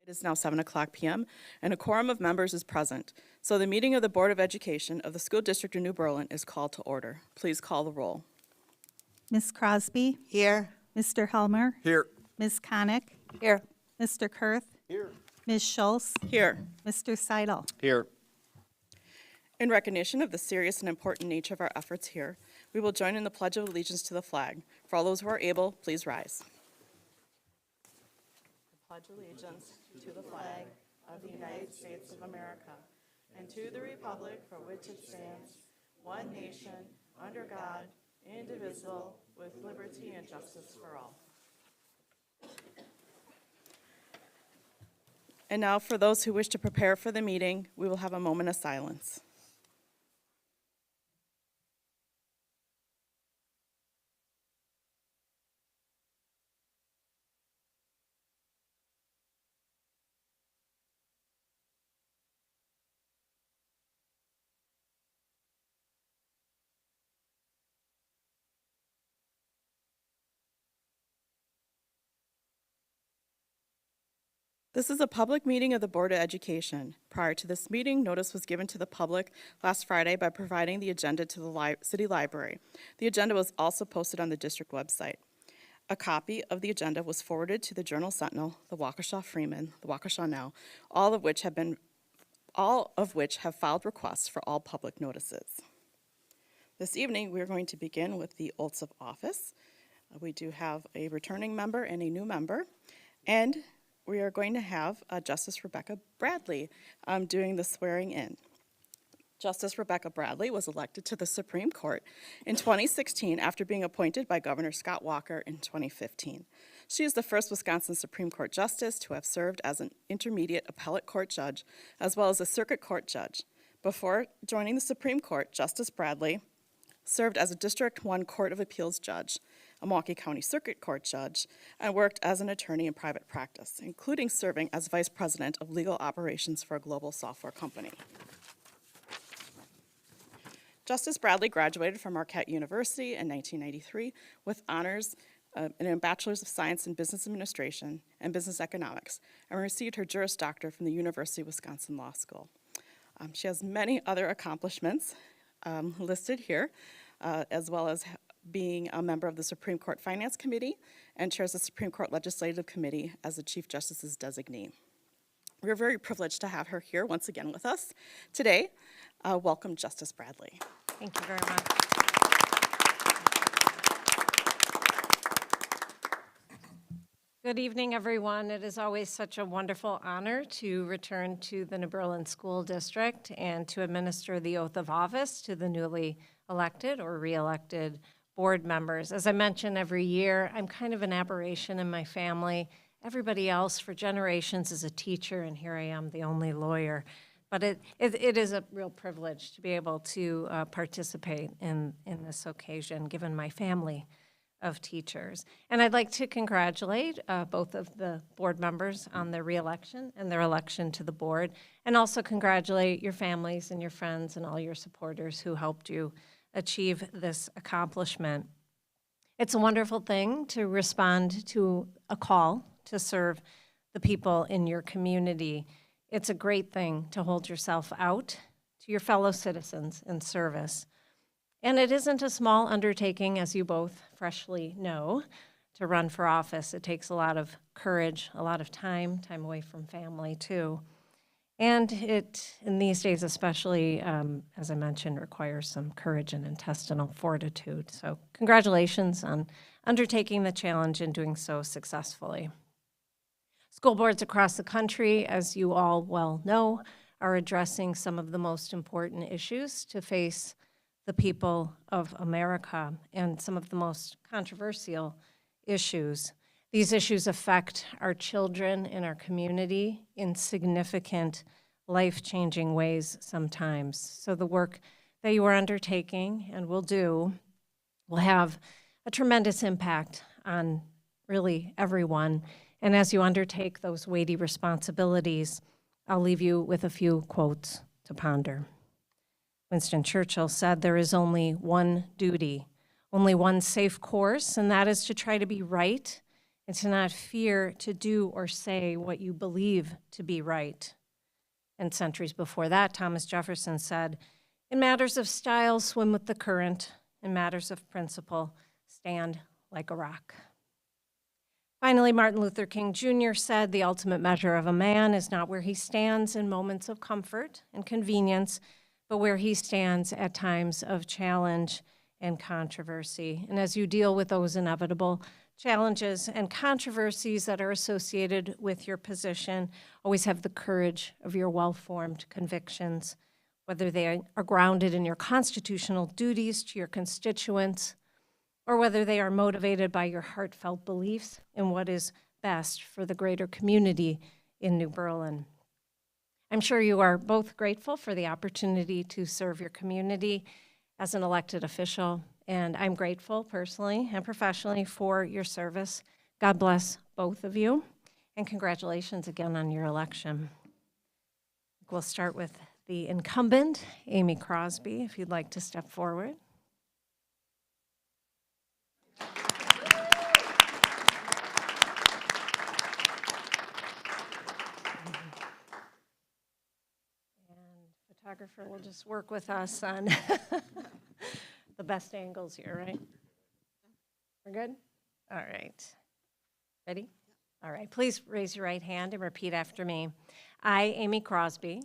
It is now 7:00 p.m. and a quorum of members is present. So the meeting of the Board of Education of the School District of New Berlin is called to order. Please call the roll. Ms. Crosby? Here. Mr. Helmer? Here. Ms. Connick? Here. Mr. Kurth? Here. Ms. Schultz? Here. Mr. Seidel? Here. In recognition of the serious and important nature of our efforts here, we will join in the Pledge of Allegiance to the flag. For all those who are able, please rise. I pledge allegiance to the flag of the United States of America and to the republic for which it stands, one nation, under God, indivisible, with liberty and justice for all. And now, for those who wish to prepare for the meeting, we will have a moment of silence. This is a public meeting of the Board of Education. Prior to this meeting, notice was given to the public last Friday by providing the agenda to the City Library. The agenda was also posted on the district website. A copy of the agenda was forwarded to the Journal Sentinel, the Waukesha Freeman, the Waukesha Now, all of which have filed requests for all public notices. This evening, we are going to begin with the oaths of office. We do have a returning member and a new member, and we are going to have Justice Rebecca Bradley doing the swearing in. Justice Rebecca Bradley was elected to the Supreme Court in 2016 after being appointed by Governor Scott Walker in 2015. She is the first Wisconsin Supreme Court justice to have served as an intermediate appellate court judge as well as a circuit court judge. Before joining the Supreme Court, Justice Bradley served as a District 1 Court of Appeals judge, a Milwaukee County Circuit Court judge, and worked as an attorney in private practice, including serving as vice president of legal operations for a global software company. Justice Bradley graduated from Marquette University in 1993 with honors in a Bachelor's of Science in Business Administration and Business Economics, and received her Juris Doctor from the University of Wisconsin Law School. She has many other accomplishments listed here, as well as being a member of the Supreme Court Finance Committee and chairs the Supreme Court Legislative Committee as the Chief Justice's designee. We're very privileged to have her here once again with us today. Welcome, Justice Bradley. Thank you very much. Good evening, everyone. It is always such a wonderful honor to return to the New Berlin School District and to administer the oath of office to the newly elected or re-elected board members. As I mention every year, I'm kind of an aberration in my family. Everybody else for generations is a teacher, and here I am, the only lawyer. But it is a real privilege to be able to participate in this occasion, given my family of teachers. And I'd like to congratulate both of the board members on their re-election and their election to the board, and also congratulate your families and your friends and all your supporters who helped you achieve this accomplishment. It's a wonderful thing to respond to a call to serve the people in your community. It's a great thing to hold yourself out to your fellow citizens in service. And it isn't a small undertaking, as you both freshly know, to run for office. It takes a lot of courage, a lot of time away from family too. And it, in these days especially, as I mentioned, requires some courage and intestinal fortitude. So congratulations on undertaking the challenge and doing so successfully. School boards across the country, as you all well know, are addressing some of the most important issues to face the people of America and some of the most controversial issues. These issues affect our children and our community in significant, life-changing ways sometimes. So the work that you are undertaking and will do will have a tremendous impact on really everyone. And as you undertake those weighty responsibilities, I'll leave you with a few quotes to ponder. Winston Churchill said, "There is only one duty, only one safe course, and that is to try to be right and to not fear to do or say what you believe to be right. And centuries before that, Thomas Jefferson said, "In matters of style, swim with the current. In matters of principle, stand like a rock." Finally, Martin Luther King Jr. said, "The ultimate measure of a man is not where he stands in moments of comfort and convenience, but where he stands at times of challenge and controversy." And as you deal with those inevitable challenges and controversies that are associated with your position, always have the courage of your well-formed convictions, whether they are grounded in your constitutional duties to your constituents, or whether they are motivated by your heartfelt beliefs in what is best for the greater community in New Berlin. I'm sure you are both grateful for the opportunity to serve your community as an elected official, and I'm grateful personally and professionally for your service. God bless both of you, and congratulations again on your election. We'll start with the incumbent, Amy Crosby, if you'd like to step forward. Photographer will just work with us on the best angles here, right? We're good? All right. Ready? All right. Please raise your right hand and repeat after me. I, Amy Crosby,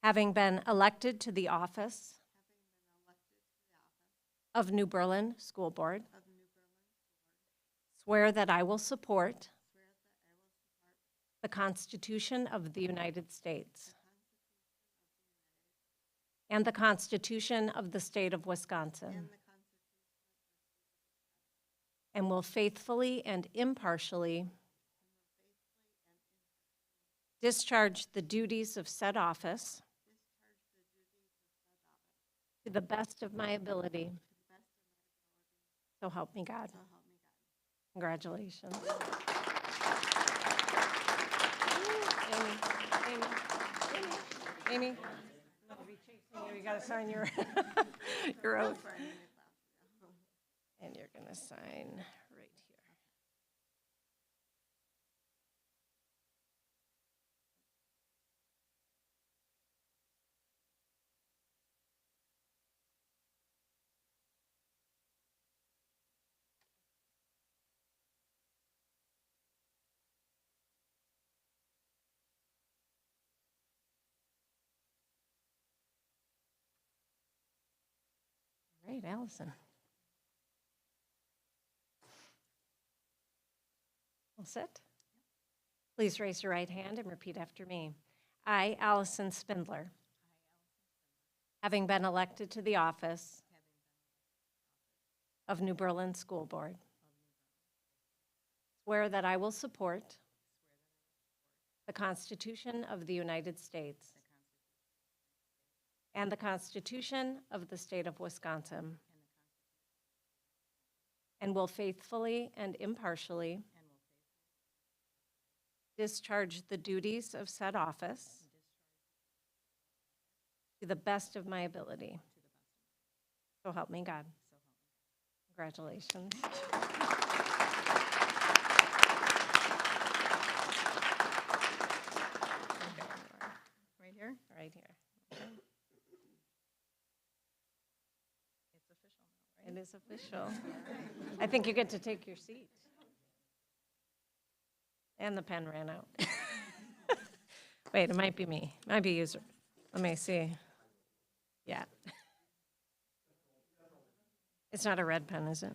having been elected to the office of New Berlin School Board, swear that I will support the Constitution of the United States and the Constitution of the State of Wisconsin, and will faithfully and impartially discharge the duties of said office to the best of my ability. So help me God. Congratulations. Amy. You gotta sign your your oath. And you're gonna sign right here. All right, Allison. All set? Please raise your right hand and repeat after me. I, Allison Spindler, having been elected to the office of New Berlin School Board, swear that I will support the Constitution of the United States and the Constitution of the State of Wisconsin, and will faithfully and impartially discharge the duties of said office to the best of my ability. So help me God. Congratulations. Right here? Right here. It is official. I think you get to take your seat. And the pen ran out. Wait, it might be me. Might be user. Let me see. Yeah. It's not a red pen, is it?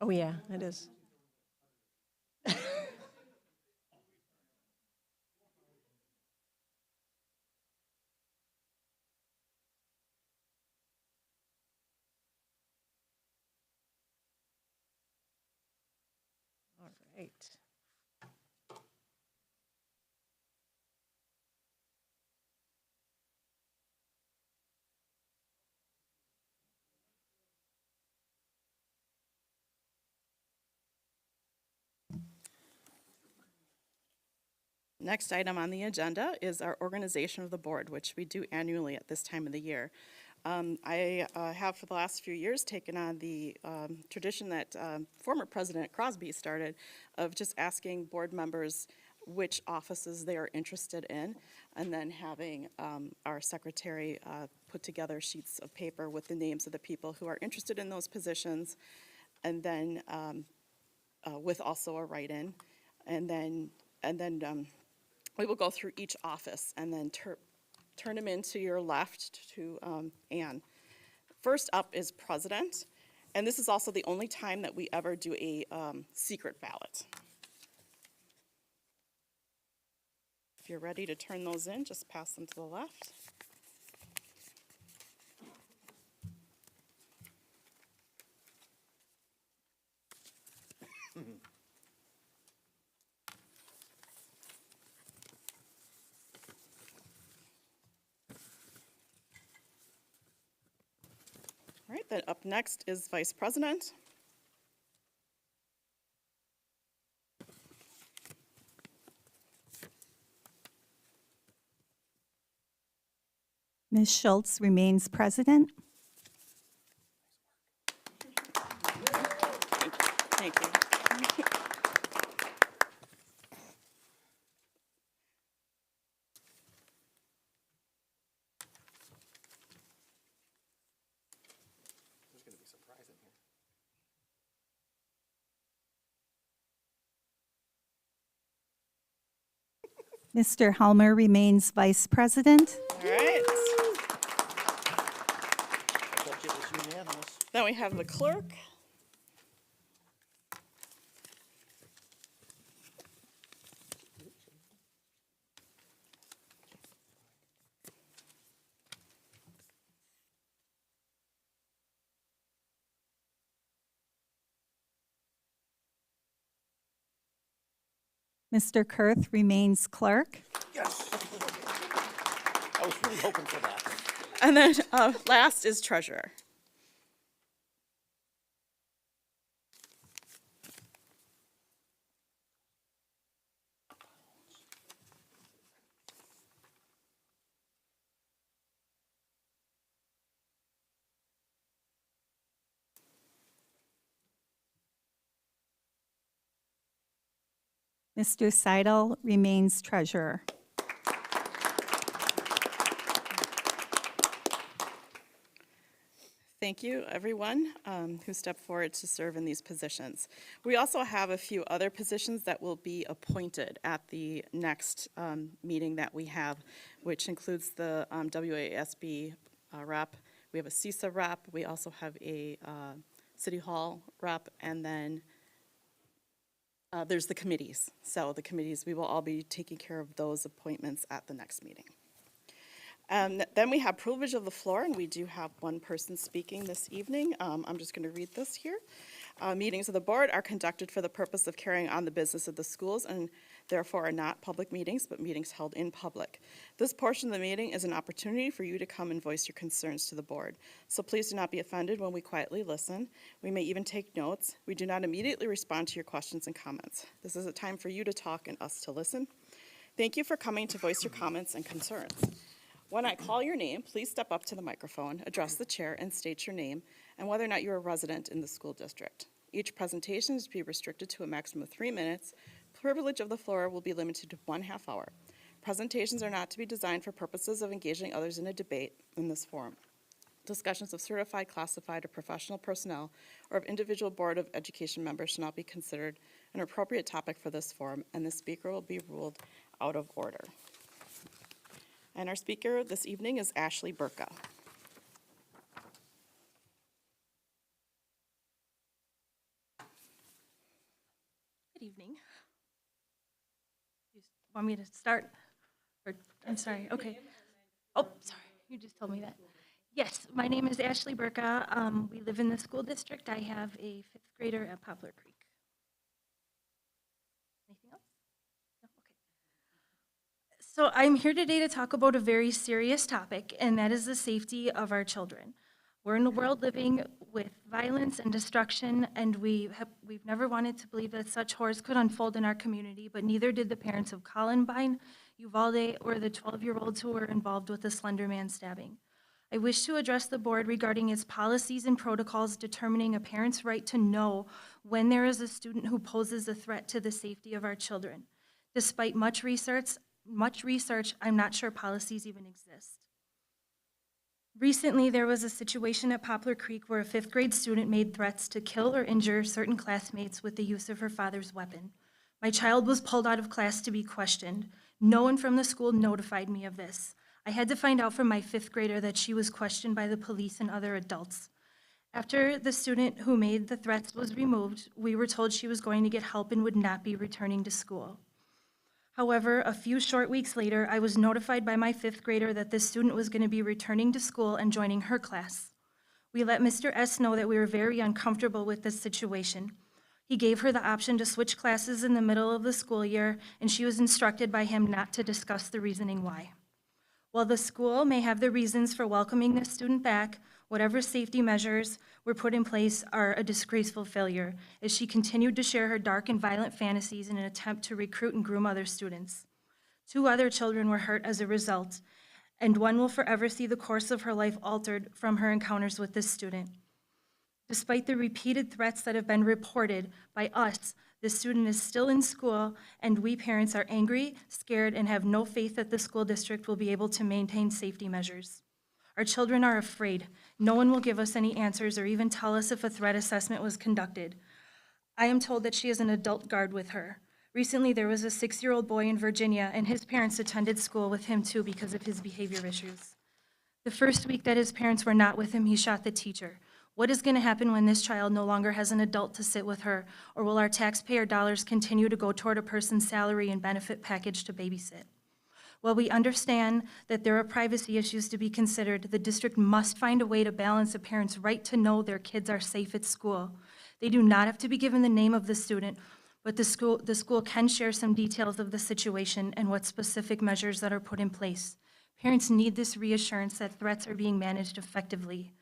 Oh, yeah, it is. All right. Next item on the agenda is our organization of the board, which we do annually at this time of the year. I have for the last few years taken on the tradition that former President Crosby started of just asking board members which offices they are interested in, and then having our secretary put together sheets of paper with the names of the people who are interested in those positions, and then with also a write-in, and then we will go through each office and then turn them into your left to Anne. First up is president, and this is also the only time that we ever do a secret ballot. If you're ready to turn those in, just pass them to the left. All right, then up next is vice president. Ms. Schultz remains president. Thank you. There's going to be surprise in here. Mr. Helmer remains vice president. All right. Budget is unanimous. Then we have the clerk. Mr. Kurth remains clerk. Yes. I was really hoping for that. And then last is treasurer. Mr. Seidel remains treasurer. Thank you, everyone who stepped forward to serve in these positions. We also have a few other positions that will be appointed at the next meeting that we have, which includes the WASB rep. We have a CISA rep. We also have a City Hall rep, and then there's the committees. So the committees, we will all be taking care of those appointments at the next meeting. Then we have privilege of the floor, and we do have one person speaking this evening. I'm just going to read this here. Meetings of the board are conducted for the purpose of carrying on the business of the schools and therefore are not public meetings, but meetings held in public. This portion of the meeting is an opportunity for you to come and voice your concerns to the board. So please do not be offended when we quietly listen. We may even take notes. We do not immediately respond to your questions and comments. This is a time for you to talk and us to listen. Thank you for coming to voice your comments and concerns. When I call your name, please step up to the microphone, address the chair, and state your name and whether or not you're a resident in the school district. Each presentation is to be restricted to a maximum of 3 minutes. Privilege of the floor will be limited to 1/2 hour. Presentations are not to be designed for purposes of engaging others in a debate in this forum. Discussions of certified, classified, or professional personnel or of individual Board of Education members should not be considered an appropriate topic for this forum, and the speaker will be ruled out of order. And our speaker this evening is Ashley Burka. Good evening. You want me to start? Or, I'm sorry, okay. Oh, sorry, you just told me that. Yes, my name is Ashley Burka. We live in the school district. I have a 5th grader at Poplar Creek. Anything else? No? Okay. So I'm here today to talk about a very serious topic, and that is the safety of our children. We're in a world living with violence and destruction, and we've never wanted to believe that such horrors could unfold in our community, but neither did the parents of Columbine, Uvalde, or the 12-year-olds who were involved with the Slender Man stabbing. I wish to address the board regarding its policies and protocols determining a parent's right to know when there is a student who poses a threat to the safety of our children. Despite much research, I'm not sure policies even exist. Recently, there was a situation at Poplar Creek where a 5th grade student made threats to kill or injure certain classmates with the use of her father's weapon. My child was pulled out of class to be questioned. No one from the school notified me of this. I had to find out from my 5th grader that she was questioned by the police and other adults. After the student who made the threats was removed, we were told she was going to get help and would not be returning to school. However, a few short weeks later, I was notified by my 5th grader that this student was going to be returning to school and joining her class. We let Mr. S. know that we were very uncomfortable with this situation. He gave her the option to switch classes in the middle of the school year, and she was instructed by him not to discuss the reasoning why. While the school may have the reasons for welcoming this student back, whatever safety measures were put in place are a disgraceful failure, as she continued to share her dark and violent fantasies in an attempt to recruit and groom other students. 2 other children were hurt as a result, and one will forever see the course of her life altered from her encounters with this student. Despite the repeated threats that have been reported by us, the student is still in school, and we parents are angry, scared, and have no faith that the school district will be able to maintain safety measures. Our children are afraid. No one will give us any answers or even tell us if a threat assessment was conducted. I am told that she has an adult guard with her. Recently, there was a 6-year-old boy in Virginia, and his parents attended school with him too because of his behavior issues. The first week that his parents were not with him, he shot the teacher. What is going to happen when this child no longer has an adult to sit with her, or will our taxpayer dollars continue to go toward a person's salary and benefit package to babysit? While we understand that there are privacy issues to be considered, the district must find a way to balance a parent's right to know their kids are safe at school. They do not have to be given the name of the student, but the school can share some details of the situation and what specific measures that are put in place. Parents need this reassurance that threats are being managed effectively.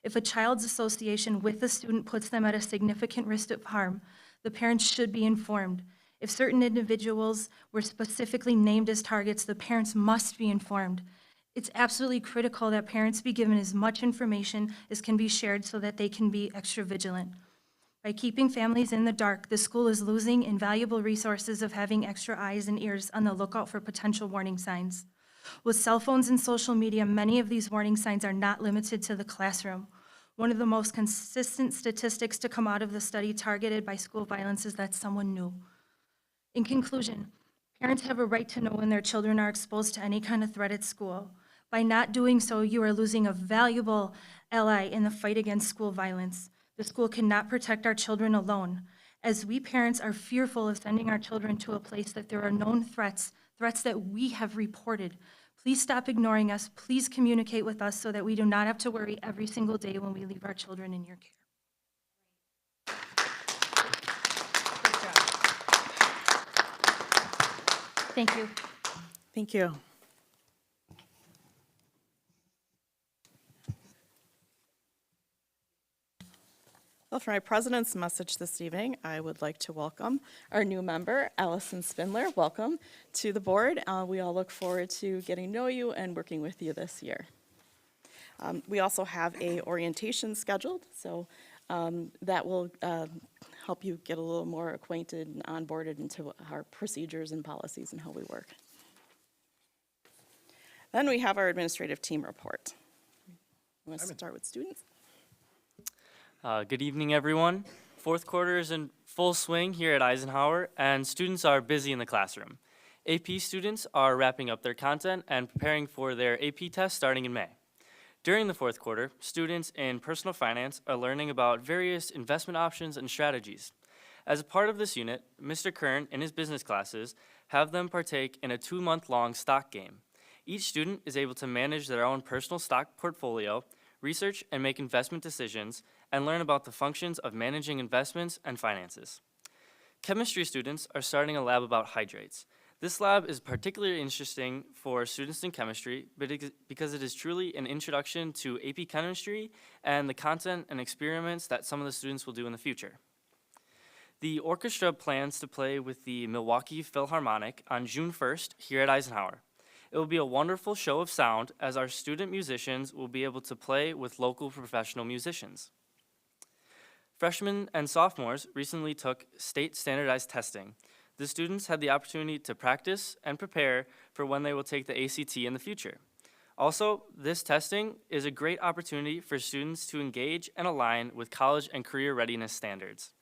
If a child's association with the student puts them at a significant risk of harm, the parents should be informed. If certain individuals were specifically named as targets, the parents must be informed. It's absolutely critical that parents be given as much information as can be shared so that they can be extra vigilant. By keeping families in the dark, the school is losing invaluable resources of having extra eyes and ears on the lookout for potential warning signs. With cell phones and social media, many of these warning signs are not limited to the classroom. One of the most consistent statistics to come out of the study targeted by school violence is that someone knew. In conclusion, parents have a right to know when their children are exposed to any kind of threat at school. By not doing so, you are losing a valuable ally in the fight against school violence. The school cannot protect our children alone. As we parents are fearful of sending our children to a place that there are known threats that we have reported, please stop ignoring us. Please communicate with us so that we do not have to worry every single day when we leave our children in your care. Thank you. Thank you. Well, for my president's message this evening, I would like to welcome our new member, Allison Spindler. Welcome to the board. We all look forward to getting to know you and working with you this year. We also have a orientation scheduled, so that will help you get a little more acquainted and onboarded into our procedures and policies and how we work. Then we have our administrative team report. You want to start with students? Good evening, everyone. Fourth quarter is in full swing here at Eisenhower, and students are busy in the classroom. AP students are wrapping up their content and preparing for their AP test starting in May. During the fourth quarter, students in personal finance are learning about various investment options and strategies. As a part of this unit, Mr. Kern and his business classes have them partake in a 2-month-long stock game. Each student is able to manage their own personal stock portfolio, research and make investment decisions, and learn about the functions of managing investments and finances. Chemistry students are starting a lab about hydrates. This lab is particularly interesting for students in chemistry because it is truly an introduction to AP chemistry and the content and experiments that some of the students will do in the future. The orchestra plans to play with the Milwaukee Philharmonic on June 1st here at Eisenhower. It will be a wonderful show of sound as our student musicians will be able to play with local professional musicians. Freshmen and sophomores recently took state standardized testing. The students had the opportunity to practice and prepare for when they will take the ACT in the future. Also, this testing is a great opportunity for students to engage and align with college and career readiness standards.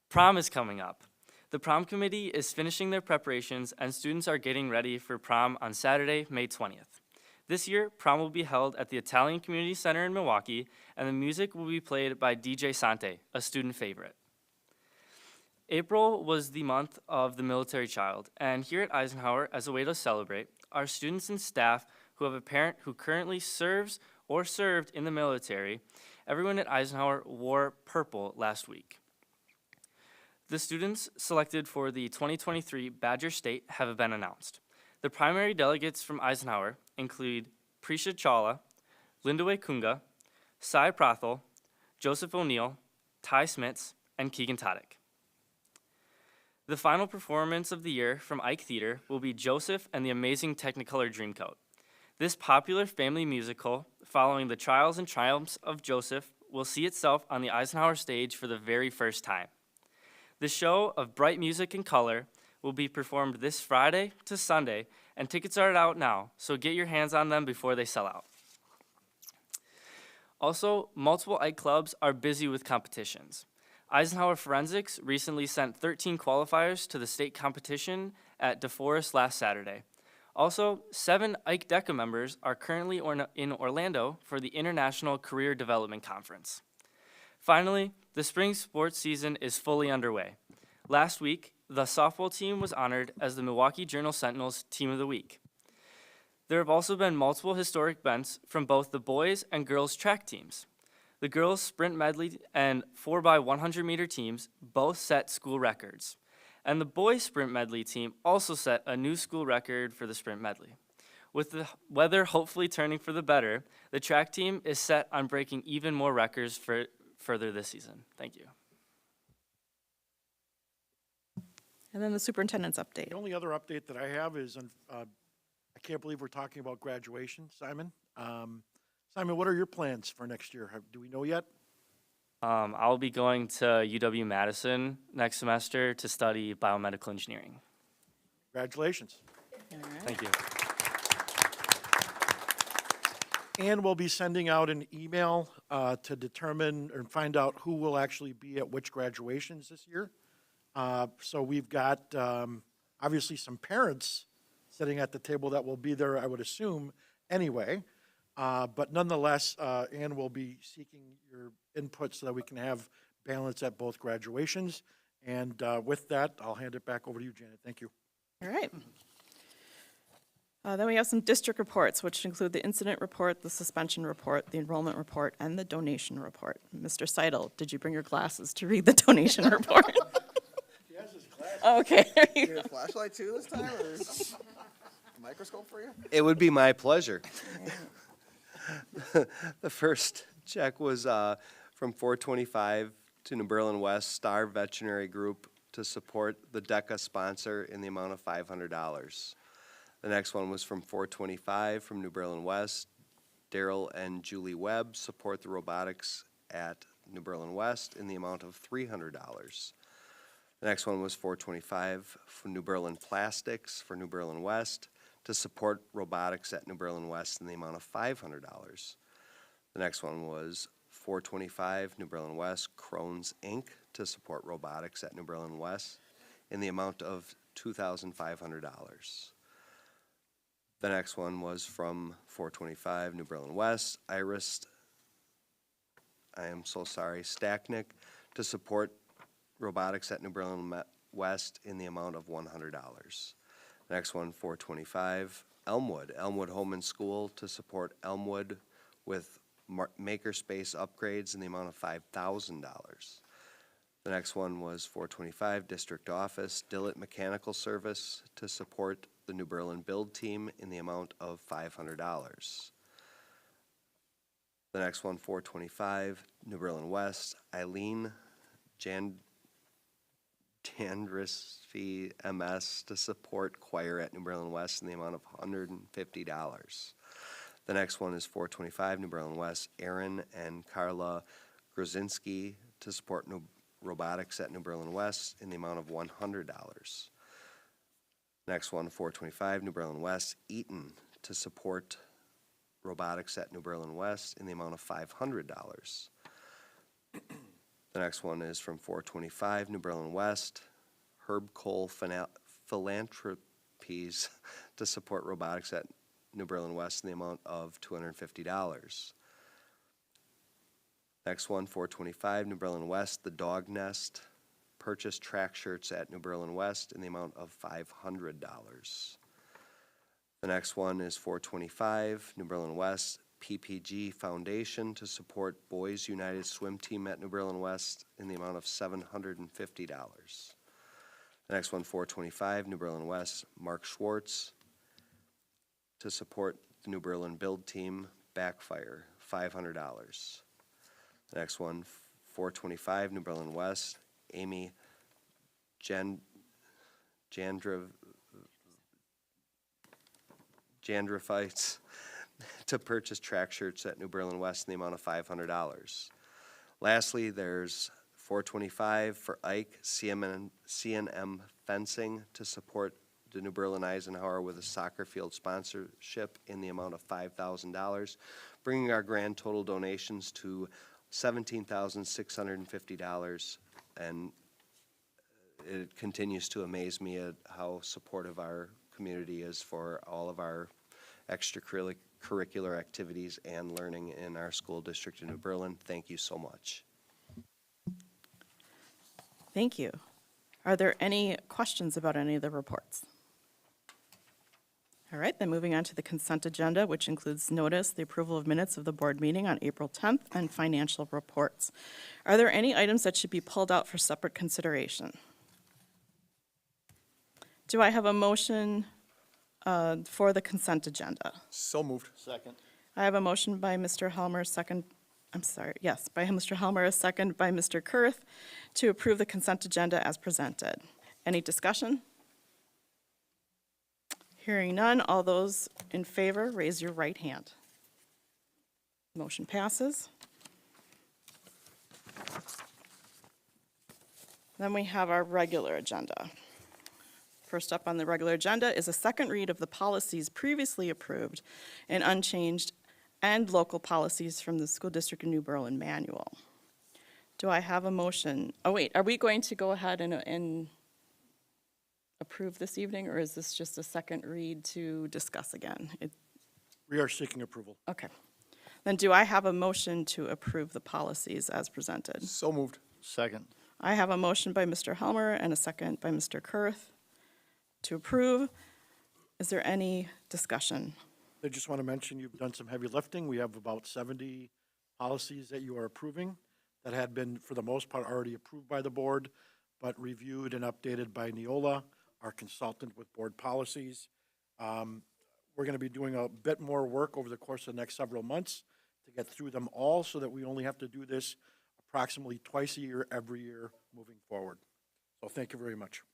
Prom is coming up. The prom committee is finishing their preparations and students are getting ready for prom on Saturday, May 20th. This year, prom will be held at the Italian Community Center in Milwaukee, and the music will be played by DJ Sante, a student favorite. April was the month of the military child, and here at Eisenhower, as a way to celebrate, our students and staff who have a parent who currently serves or served in the military, everyone at Eisenhower wore purple last week. The students selected for the 2023 Badger State have been announced. The primary delegates from Eisenhower include Prisha Chawla, Lindawe Kunga, Sai Prathel, Joseph O'Neill, Ty Smits, and Keegan Todick. The final performance of the year from Ike Theater will be Joseph and the Amazing Technicolor Dreamcoat. This popular family musical, following the trials and triumphs of Joseph, will see itself on the Eisenhower stage for the very first time. The show of bright music and color will be performed this Friday to Sunday, and tickets are out now, so get your hands on them before they sell out. Also, multiple Ike clubs are busy with competitions. Eisenhower Forensics recently sent 13 qualifiers to the state competition at DeForest last Saturday. Also, 7 Ike DECA members are currently in Orlando for the International Career Development Conference. Finally, the spring sports season is fully underway. Last week, the softball team was honored as the Milwaukee Journal Sentinels Team of the Week. There have also been multiple historic events from both the boys and girls track teams. The girls' sprint medley and 4x100 meter teams both set school records. And the boys' sprint medley team also set a new school record for the sprint medley. With the weather hopefully turning for the better, the track team is set on breaking even more records further this season. Thank you. And then the superintendent's update. The only other update that I have is, I can't believe we're talking about graduation, Simon. Simon, what are your plans for next year? Do we know yet? I'll be going to UW-Madison next semester to study biomedical engineering. Congratulations. Thank you. And we'll be sending out an email to determine or find out who will actually be at which graduations this year. So we've got, obviously, some parents sitting at the table that will be there, I would assume, anyway. But nonetheless, Ann will be seeking your input so that we can have balance at both graduations. And with that, I'll hand it back over to you, Janet. Thank you. All right. Then we have some district reports, which include the incident report, the suspension report, the enrollment report, and the donation report. Mr. Seidel, did you bring your glasses to read the donation report? He has his glasses. Okay. there you You go. need a flashlight too this time, or a microscope for you? It would be my pleasure. The first check was from 425 to New Berlin West Star Veterinary Group to support the DECA sponsor in the amount of $500. The next one was from 425 from New Berlin West. Daryl and Julie Webb support the robotics at New Berlin West in the amount of $300. The next one was 425 from New Berlin Plastics for New Berlin West to support robotics at New Berlin West in the amount of $500. The next one was 425 New Berlin West Crohn's Inc. to support robotics at New Berlin West in the amount of $2,500. The next one was from 425 New Berlin West Iris, Stacknick to support robotics at New Berlin West in the amount of $100. Next one, 425, Elmwood Home and School to support Elmwood with makerspace upgrades in the amount of $5,000. The next one was 425, District Office, Dillett Mechanical Service to support the New Berlin Build Team in the amount of $500. The next one, 425, New Berlin West, Eileen Chandrisvi MS to support choir at New Berlin West in the amount of $150. The next one is 425 New Berlin West, Aaron and Carla Grozinski to support robotics at New Berlin West in the amount of $100. Next one, 425 New Berlin West, Eaton to support robotics at New Berlin West in the amount of $500. The next one is from 425 New Berlin West, Herb Cole Philanthropies to support robotics at New Berlin West in the amount of $250. Next one, 425 New Berlin West, The Dog Nest, purchase track shirts at New Berlin West in the amount of $500. The next one is 425 New Berlin West, PPG Foundation to support Boys United Swim Team at New Berlin West in the amount of $750. The next one, 425 New Berlin West, Mark Schwartz to support the New Berlin Build Team, Backfire, $500. The next one, 425 New Berlin West, Amy Jandrophites to purchase track shirts at New Berlin West in the amount of $500. Lastly, there's 425 for Ike CNM Fencing to support the New Berlin Eisenhower with a soccer field sponsorship in the amount of $5,000, bringing our grand total donations to $17,650. And it continues to amaze me at how supportive our community is for all of our extracurricular activities and learning in our school district in New Berlin. Thank you so much. Thank you. Are there any questions about any of the reports? All right, then moving on to the consent agenda, which includes notice, the approval of minutes of the board meeting on April 10th, and financial reports. Are there any items that should be pulled out for separate consideration? Do I have a motion for the consent agenda? So moved. Second. I have a motion by Mr. Helmer, by Mr. Helmer, a second by Mr. Kurth to approve the consent agenda as presented. Any discussion? Hearing none, all those in favor, raise your right hand. Motion passes. Then we have our regular agenda. First up on the regular agenda is a second read of the policies previously approved and unchanged and local policies from the School District of New Berlin Manual. Do I have a motion? Oh, wait, are we going to go ahead and approve this evening, or is this just a second read to discuss again? We are seeking approval. Okay. Then do I have a motion to approve the policies as presented? So moved. Second. I have a motion by Mr. Helmer and a second by Mr. Kurth to approve. Is there any discussion? I just want to mention you've done some heavy lifting. We have about 70 policies that you are approving that had been, for the most part, already approved by the board, but reviewed and updated by Neola, our consultant with board policies. We're going to be doing a bit more work over the course of the next several months to get through them all so that we only have to do this approximately twice a year, every year, moving forward. So thank you very much.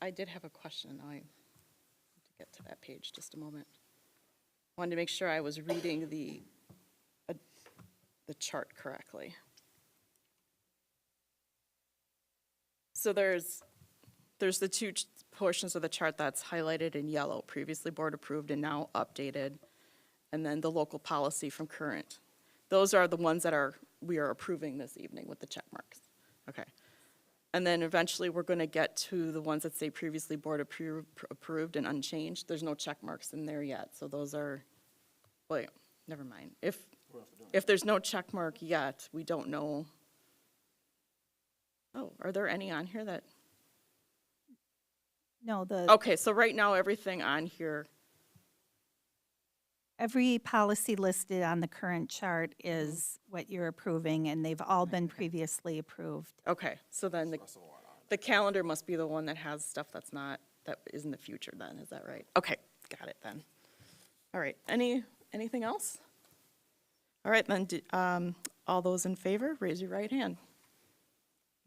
I did have a question. I need to get to that page just a moment. Wanted to make sure I was reading the chart correctly. So there's the two portions of the chart that's highlighted in yellow, previously board approved and now updated, and then the local policy from current. Those are the ones that we are approving this evening with the check marks. Okay. And then eventually we're going to get to the ones that say previously board approved and unchanged. There's no check marks in there yet, so those are, wait, never mind. If there's no check mark yet, we don't know. Oh, are there any on here that? No, Okay, so right now, everything on here, every policy listed on the current chart is what you're approving, and they've all been previously approved. okay, so then the calendar must be the one that has stuff that is in the future then, is that right? Okay, got it then. All right, anything else? All right, then, all those in favor, raise your right hand.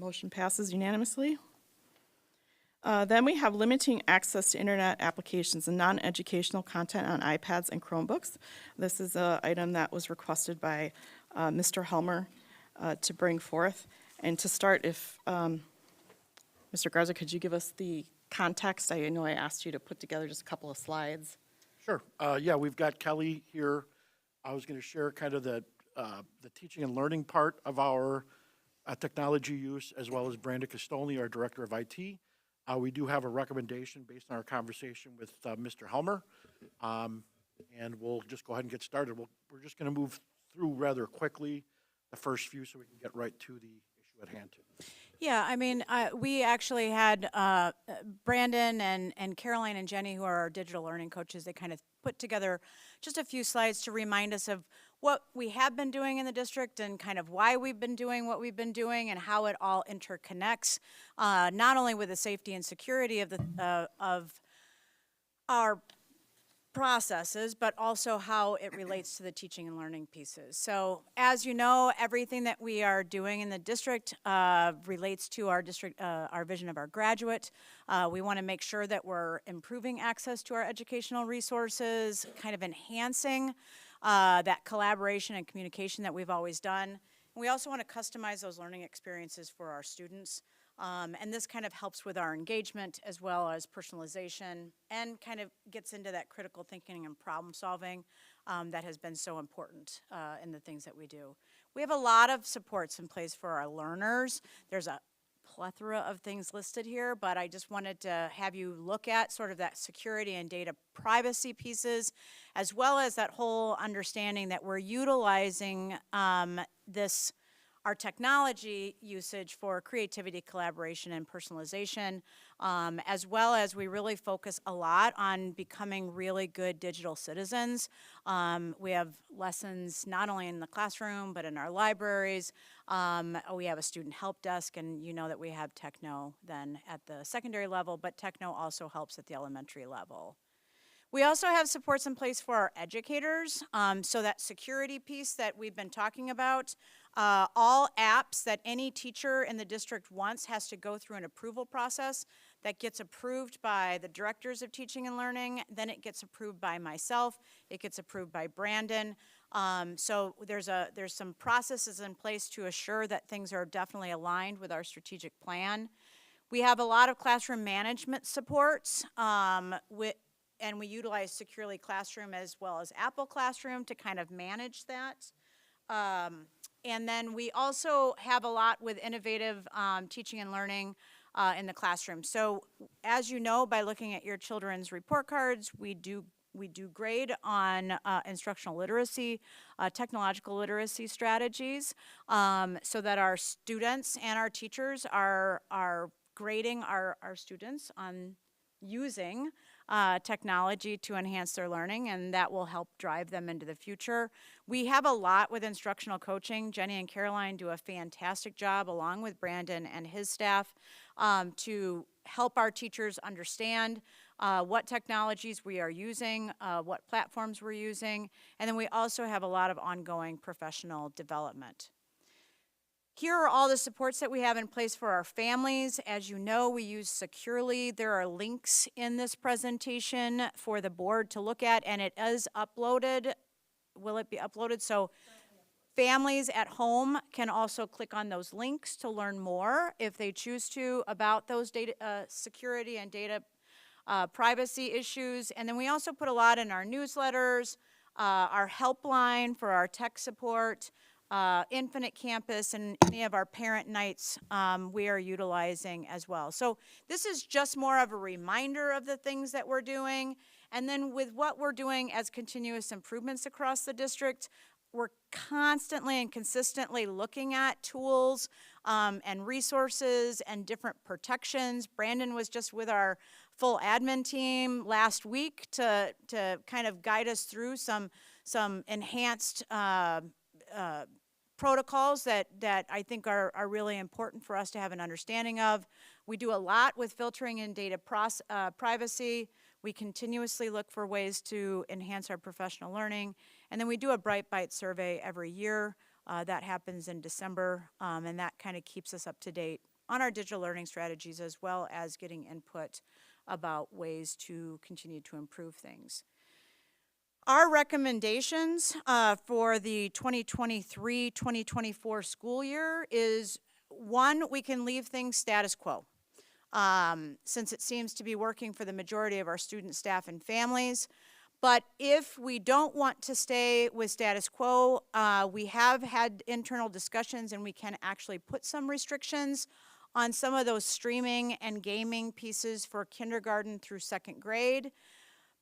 Motion passes unanimously. Then we have limiting access to internet applications and non-educational content on iPads and Chromebooks. This is an item that was requested by Mr. Helmer to bring forth. And to start, if, Mr. Garza, could you give us the context? I know I asked you to put together just a couple of slides. Sure. Yeah, we've got Kelly here. I was going to share kind of the teaching and learning part of our technology use, as well as Brandon Castoli, our Director of IT. We do have a recommendation based on our conversation with Mr. Helmer, and we'll just go ahead and get started. We're just going to move through rather quickly the first few so we can get right to the issue at hand. Yeah, I mean, we actually had Brandon and Caroline and Jenny, who are our digital learning coaches, they kind of put together just a few slides to remind us of what we have been doing in the district and kind of why we've been doing what we've been doing and how it all interconnects, not only with the safety and security of our processes, but also how it relates to the teaching and learning pieces. So as you know, everything that we are doing in the district relates to our district, our vision of our graduate. We want to make sure that we're improving access to our educational resources, kind of enhancing that collaboration and communication that we've always done. We also want to customize those learning experiences for our students. And this kind of helps with our engagement as well as personalization and kind of gets into that critical thinking and problem solving that has been so important in the things that we do. We have a lot of supports in place for our learners. There's a plethora of things listed here, but I just wanted to have you look at sort of that security and data privacy pieces, as well as that whole understanding that we're utilizing our technology usage for creativity, collaboration, and personalization, as well as we really focus a lot on becoming really good digital citizens. We have lessons not only in the classroom, but in our libraries. We have a student help desk, and you know that we have Techno then at the secondary level, but Techno also helps at the elementary level. We also have supports in place for our educators, so that security piece that we've been talking about, all apps that any teacher in the district wants has to go through an approval process that gets approved by the directors of teaching and learning, then it gets approved by myself, it gets approved by Brandon. So there's some processes in place to assure that things are definitely aligned with our strategic plan. We have a lot of classroom management supports, and we utilize Securely Classroom as well as Apple Classroom to kind of manage that. And then we also have a lot with innovative teaching and learning in the classroom. So as you know, by looking at your children's report cards, we do grade on instructional literacy, technological literacy strategies, so that our students and our teachers are grading our students on using technology to enhance their learning, and that will help drive them into the future. We have a lot with instructional coaching. Jenny and Caroline do a fantastic job along with Brandon and his staff to help our teachers understand what technologies we are using, what platforms we're using, and then we also have a lot of ongoing professional development. Here are all the supports that we have in place for our families. As you know, we use Securely. There are links in this presentation for the board to look at, and it is uploaded. Will it be uploaded? So families at home can also click on those links to learn more, if they choose to, about those data security and data privacy issues. And then we also put a lot in our newsletters, our helpline for our tech support, Infinite Campus, and any of our parent nights we are utilizing as well. So this is just more of a reminder of the things that we're doing. And then with what we're doing as continuous improvements across the district, we're constantly and consistently looking at tools and resources and different protections. Brandon was just with our full admin team last week to kind of guide us through some enhanced protocols that I think are really important for us to have an understanding of. We do a lot with filtering and data privacy. We continuously look for ways to enhance our professional learning. And then we do a Bright Byte survey every year. That happens in December, and that kind of keeps us up to date on our digital learning strategies, as well as getting input about ways to continue to improve things. Our recommendations for the 2023-2024 school year is, one, we can leave things status quo. Since it seems to be working for the majority of our students, staff, and families. But if we don't want to stay with status quo, we have had internal discussions and we can actually put some restrictions on some of those streaming and gaming pieces for kindergarten through second grade.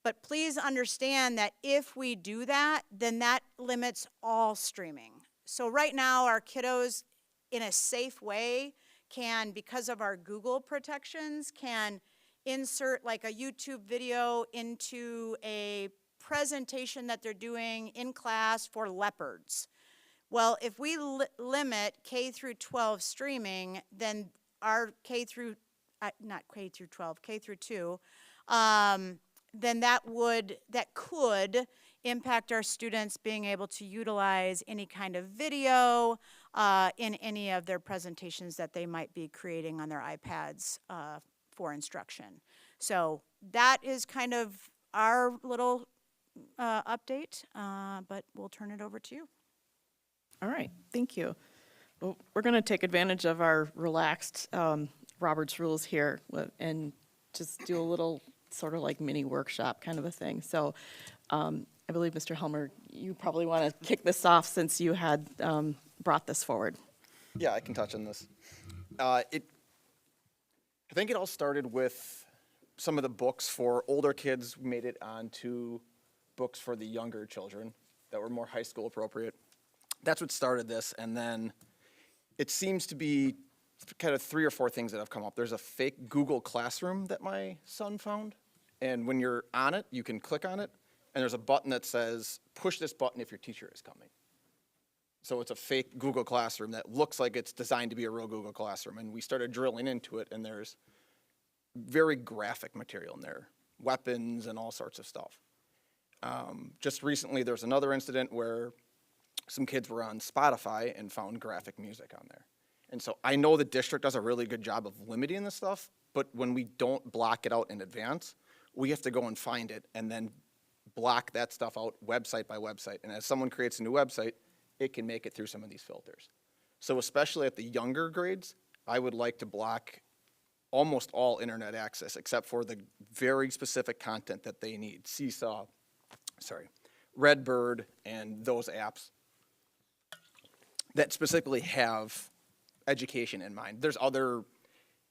But please understand that if we do that, then that limits all streaming. So right now, our kiddos, in a safe way, can, because of our Google protections, can insert like a YouTube video into a presentation that they're doing in class for leopards. Well, if we limit K through 12 streaming, then our K through 2, then that could impact our students being able to utilize any kind of video in any of their presentations that they might be creating on their iPads for instruction. So that is kind of our little update, but we'll turn it over to you. All right, thank you. Well, we're going to take advantage of our relaxed Robert's Rules here and just do a little sort of like mini workshop kind of a thing. So I believe, Mr. Helmer, you probably want to kick this off since you had brought this forward. Yeah, I can touch on this. I think it all started with some of the books for older kids made it onto books for the younger children that were more high school appropriate. That's what started this, and then it seems to be kind of 3 or 4 things that have come up. There's a fake Google Classroom that my son found, and when you're on it, you can click on it, and there's a button that says, push this button if your teacher is coming. So it's a fake Google Classroom that looks like it's designed to be a real Google Classroom, and we started drilling into it, and there's very graphic material in there, weapons and all sorts of stuff. Just recently, there was another incident where some kids were on Spotify and found graphic music on there. And so I know the district does a really good job of limiting this stuff, but when we don't block it out in advance, we have to go and find it and then block that stuff out website by website. And as someone creates a new website, it can make it through some of these filters. So especially at the younger grades, I would like to block almost all internet access except for the very specific content that they need. Seesaw, Redbird, and those apps that specifically have education in mind. There's other,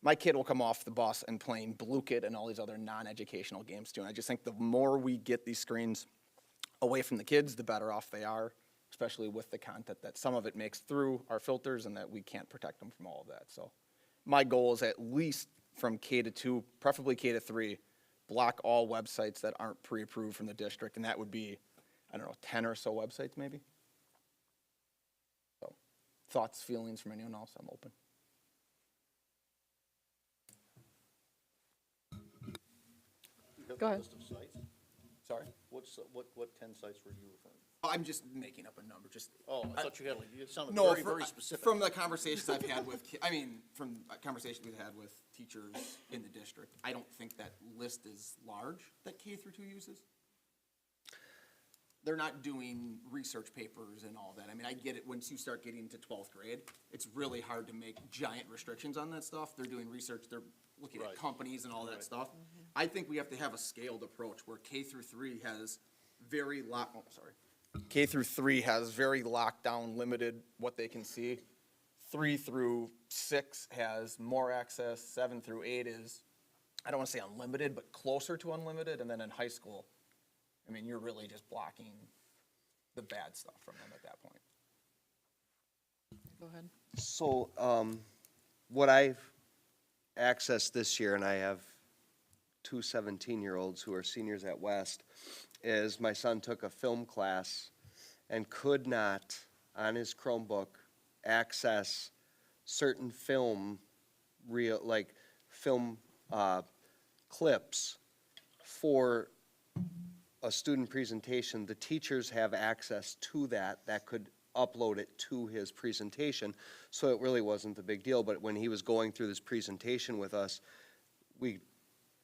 my kid will come off the bus and playing Blue Kid and all these other non-educational games too. And I just think the more we get these screens away from the kids, the better off they are, especially with the content that some of it makes through our filters and that we can't protect them from all of that. So my goal is at least from K to 2, preferably K to 3, block all websites that aren't pre-approved from the district. And that would be, I don't know, 10 or so websites maybe. So thoughts, feelings from anyone else, I'm open. Go ahead. List of sites? Sorry? What 10 sites were you referring to? I'm just making up a number, just. Oh, I thought you had, you sounded No, very, very specific. from the conversations I've had with, from conversations we've had with teachers in the district, I don't think that list is large that K through 2 uses. They're not doing research papers and all that. I mean, I get it, once you start getting to 12th grade, it's really hard to make giant restrictions on that stuff. They're doing research, they're looking at Right. companies and all that stuff. I think we have to have a scaled approach where K through 3 has very K through 3 has very locked down, limited what they can see. 3 through 6 has more access. 7 through 8 is, I don't want to say unlimited, but closer to unlimited. And then in high school, I mean, you're really just blocking the bad stuff from them at that point. Go ahead. So, what I've accessed this year, and I have 2 17-year-olds who are seniors at West, is my son took a film class and could not, on his Chromebook, access certain film clips for a student presentation. The teachers have access to that could upload it to his presentation, so it really wasn't a big deal. But when he was going through this presentation with us, we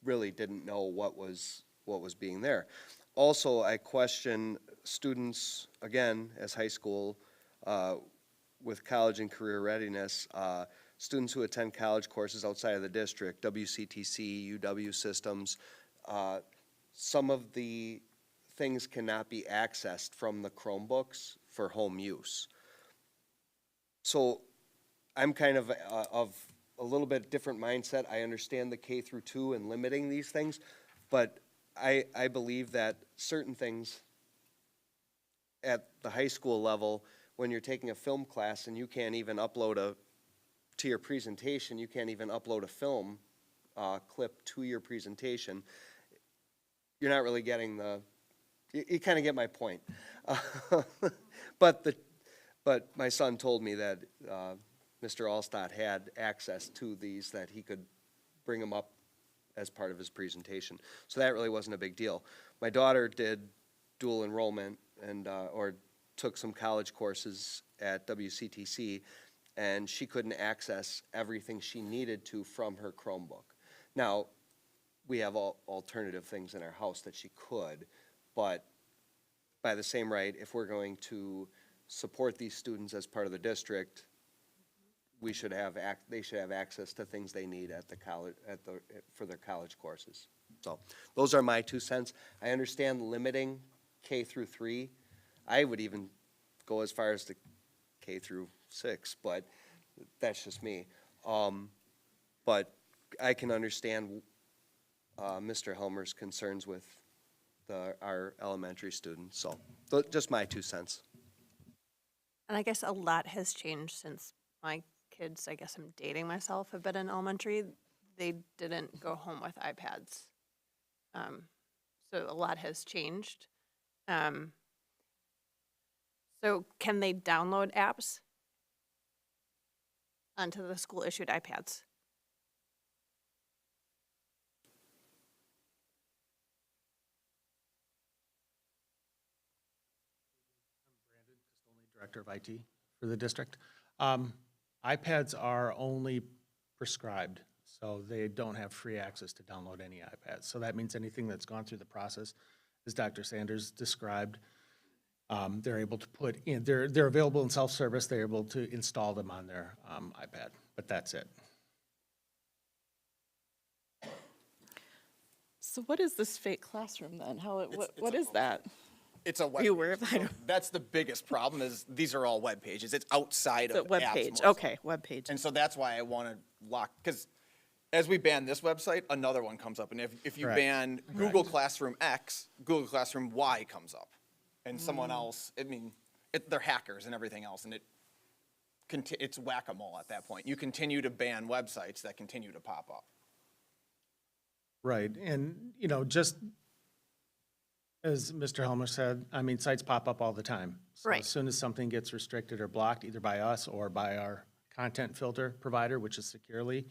really didn't know what was being there. Also, I question students, again, as high school, with college and career readiness, students who attend college courses outside of the district, WCTC, UW systems, some of the things cannot be accessed from the Chromebooks for home use. So I'm kind of a little bit different mindset. I understand the K through 2 and limiting these things, but I believe that certain things at the high school level, when you're taking a film class and you can't even upload to your presentation, you can't even upload a film clip to your presentation, you're not really getting you kind of get my point. But my son told me that Mr. Allstott had access to these, that he could bring them up as part of his presentation. So that really wasn't a big deal. My daughter did dual enrollment and or took some college courses at WCTC, and she couldn't access everything she needed to from her Chromebook. Now, we have alternative things in our house that she could, but by the same right, if we're going to support these students as part of the district, they should have access to things they need at the college, for their college courses. So those are my 2 cents. I understand limiting K through 3. I would even go as far as to K through 6, but that's just me. But I can understand Mr. Helmer's concerns with our elementary students. So just my 2 cents. And I guess a lot has changed since my kids, I guess I'm dating myself, have been in elementary. They didn't go home with iPads. So a lot has changed. So can they download apps onto the school-issued iPads? Director of IT for the district. iPads are only prescribed, so they don't have free access to download any iPads. So that means anything that's gone through the process, as Dr. Sanders described, they're able to put in, they're available in self-service, they're able to install them on their iPad, but that's it. So what is this fake classroom then? What is that? It's a web you aware page. of that? So that's the biggest problem is these are all web pages. It's outside The of web apps page, mostly. okay, web page. And so that's why I want to lock, because as we ban this website, another one comes up. And if you Correct. ban Google Classroom X, Google Classroom Y comes up. And someone else, I mean, they're hackers and everything else. And it's whack-a-mole at that point. You continue to ban websites that continue to pop up. Right, and, just as Mr. Helmer said, I mean, sites pop up all the time. So Right. as soon as something gets restricted or blocked, either by us or by our content filter provider, which is Securely,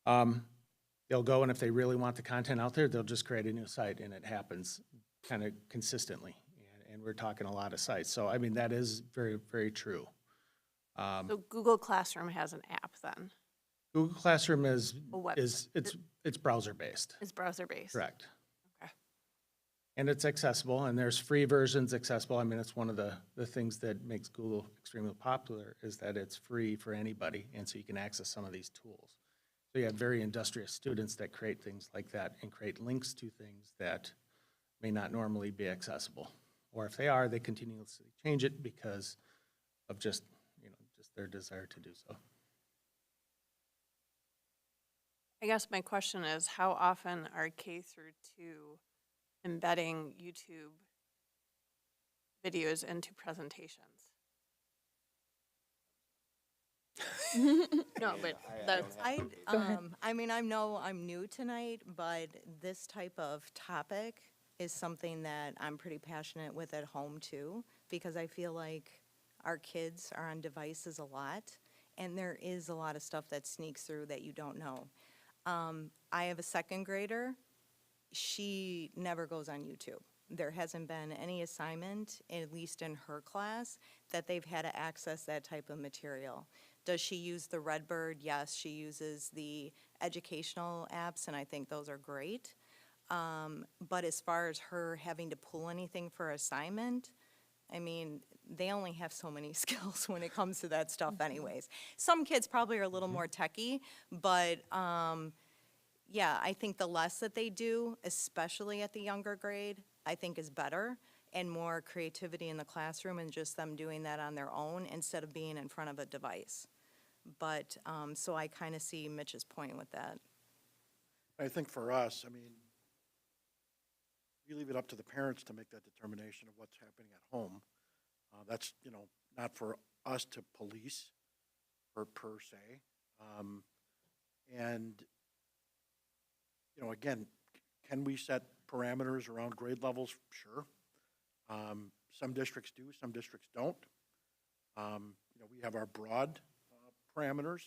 they'll go, and if they really want the content out there, they'll just create a new site, and it happens kind of consistently. And we're talking a lot of sites. So, I mean, that is very, very true. So Google Classroom has an app then. Google Classroom A web- it's browser-based, It's browser-based. correct. Okay. And it's accessible, and there's free versions accessible. I mean, it's one of the things that makes Google extremely popular is that it's free for anybody, and so you can access some of these tools. So you have very industrious students that create things like that and create links to things that may not normally be accessible. Or if they are, they continuously change it because of just their desire to do so. I guess my question is, how often are K through 2 embedding YouTube videos into presentations? No, but that's, I mean, I know I'm new tonight, but this type of topic is something that I'm pretty passionate with at home too, because I feel like our kids are on devices a lot, and there is a lot of stuff that sneaks through that you don't know. I have a second grader. She never goes on YouTube. there hasn't been any assignment, at least in her class, that they've had to access that type of material. Does she use the Redbird? Yes, she uses the educational apps, and I think those are great. But as far as her having to pull anything for assignment, I mean, they only have so many skills when it comes to that stuff anyways. Some kids probably are a little more techie, but, yeah, I think the less that they do, especially at the younger grade, I think is better, and more creativity in the classroom and just them doing that on their own instead of being in front of a device. But, so I kind of see Mitch's point with that. I think for us, I mean, we leave it up to the parents to make that determination of what's happening at home. That's, not for us to police per se. And, again, can we set parameters around grade levels? Sure. Some districts do, some districts don't. We have our broad parameters,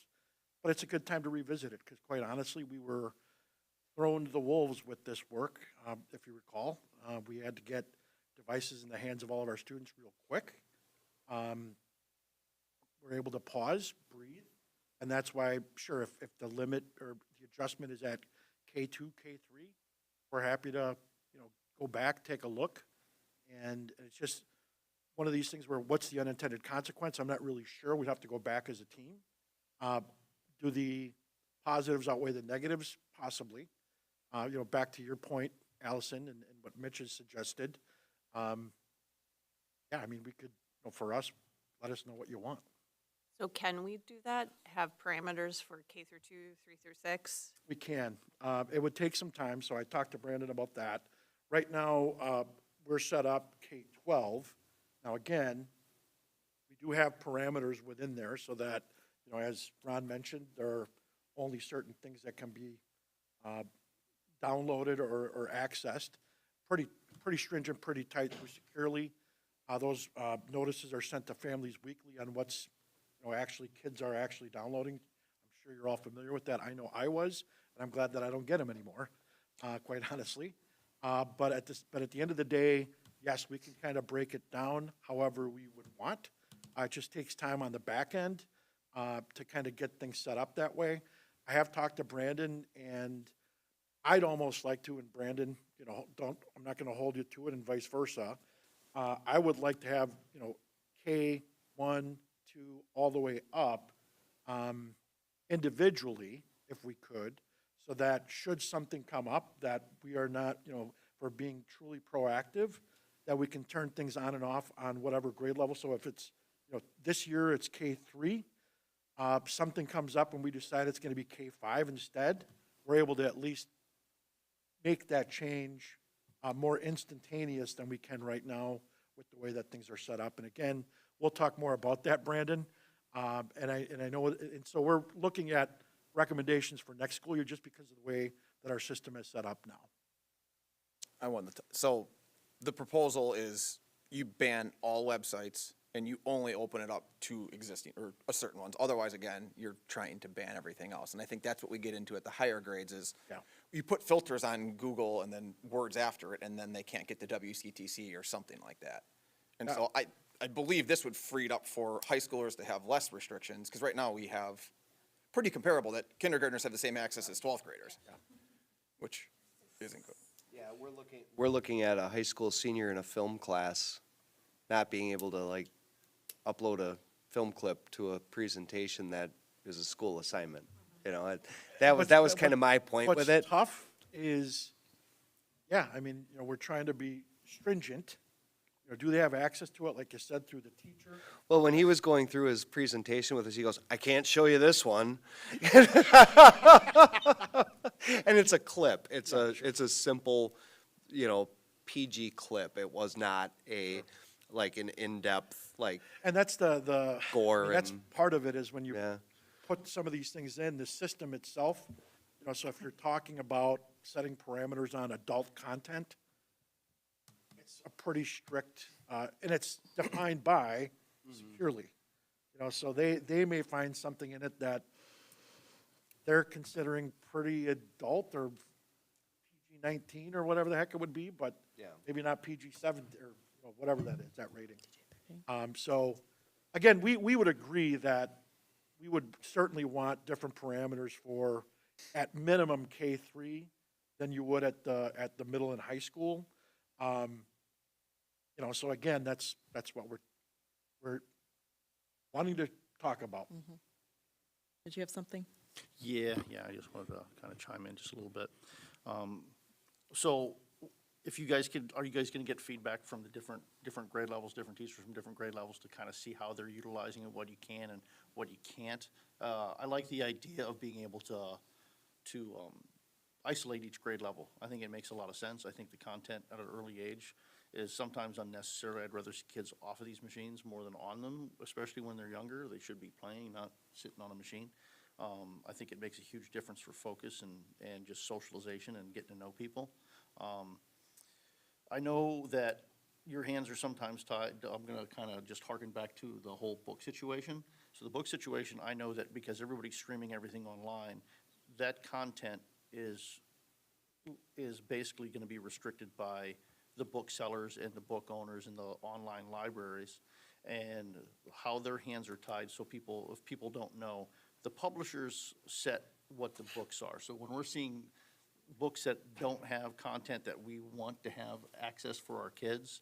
but it's a good time to revisit it, because quite honestly, we were thrown to the wolves with this work. If you recall, we had to get devices in the hands of all of our students real quick. We're able to pause, breathe, and that's why, sure, if the limit or the adjustment is at K2, K3, we're happy to, go back, take a look. And it's just one of these things where what's the unintended consequence? I'm not really sure. We'd have to go back as a team. Do the positives outweigh the negatives? Possibly. Back to your point, Allison, and what Mitch has suggested. Yeah, I mean, we could, for us, let us know what you want. So can we do that? Have parameters for K through 2, 3 through 6? We can. It would take some time, so I talked to Brandon about that. Right now, we're set up K-12. Now, again, we do have parameters within there so that, as Ron mentioned, there are only certain things that can be downloaded or accessed. Pretty stringent, pretty tight, securely. Those notices are sent to families weekly on what's, actually kids are actually downloading. I'm sure you're all familiar with that. I know I was, and I'm glad that I don't get them anymore, quite honestly. But at the end of the day, yes, we can kind of break it down however we would want. It just takes time on the back end to kind of get things set up that way. I have talked to Brandon, and I'd almost like to, and Brandon, I'm not going to hold you to it, and vice versa. I would like to have, K1, 2, all the way up individually, if we could, so that should something come up that we are not, for being truly proactive, that we can turn things on and off on whatever grade level. So if it's, this year it's K3, something comes up and we decide it's going to be K5 instead, we're able to at least make that change more instantaneous than we can right now with the way that things are set up. And again, we'll talk more about that, Brandon. And I know, and so we're looking at recommendations for next school year just because of the way that our system is set up now. So the proposal is you ban all websites and you only open it up to existing or certain ones. Otherwise, again, you're trying to ban everything else. And I think that's what we get into at the higher grades is you put filters on Google and then words after it, and then they can't get the WCTC or something like that. And so I believe this would free it up for high schoolers to have less restrictions, because right now we have pretty comparable that kindergartners have the same access as 12th graders, which isn't good. Yeah, we're looking at a high school senior in a film class not being able to upload a film clip to a presentation that is a school assignment. That was kind of my point with it. What's tough is, I mean, we're trying to be stringent. Do they have access to it, like you said, through the teacher? Well, when he was going through his presentation with us, he goes, "I can't show you this one." And it's a clip. It's a simple, PG clip. It was not an in-depth, And that's the gore. I mean, that's and, part of it is when you yeah. put some of these things in, the system itself, so if you're talking about setting parameters on adult content, it's a pretty strict, and it's defined by securely. So they may find something in it that they're considering pretty adult or PG-19 or whatever the heck it would be, but Yeah. maybe not PG-7 or whatever that is, that rating. So, again, we would agree that we would certainly want different parameters for, at minimum, K-3 than you would at the middle and high school. So again, that's what we're wanting to talk about. Did you have something? Yeah, I just wanted to kind of chime in just a little bit. So if you guys are you guys going to get feedback from the different grade levels, different teachers from different grade levels to kind of see how they're utilizing it, what you can and what you can't? I like the idea of being able to isolate each grade level. I think it makes a lot of sense. I think the content at an early age is sometimes unnecessary. I'd rather see kids off of these machines more than on them, especially when they're younger. They should be playing, not sitting on a machine. I think it makes a huge difference for focus and just socialization and getting to know people. I know that your hands are sometimes tied. I'm going to kind of just harken back to the whole book situation. So the book situation, I know that because everybody's streaming everything online, that content is basically going to be restricted by the booksellers and the book owners and the online libraries, and how their hands are tied. So if people don't know, the publishers set what the books are. So when we're seeing books that don't have content that we want to have access for our kids,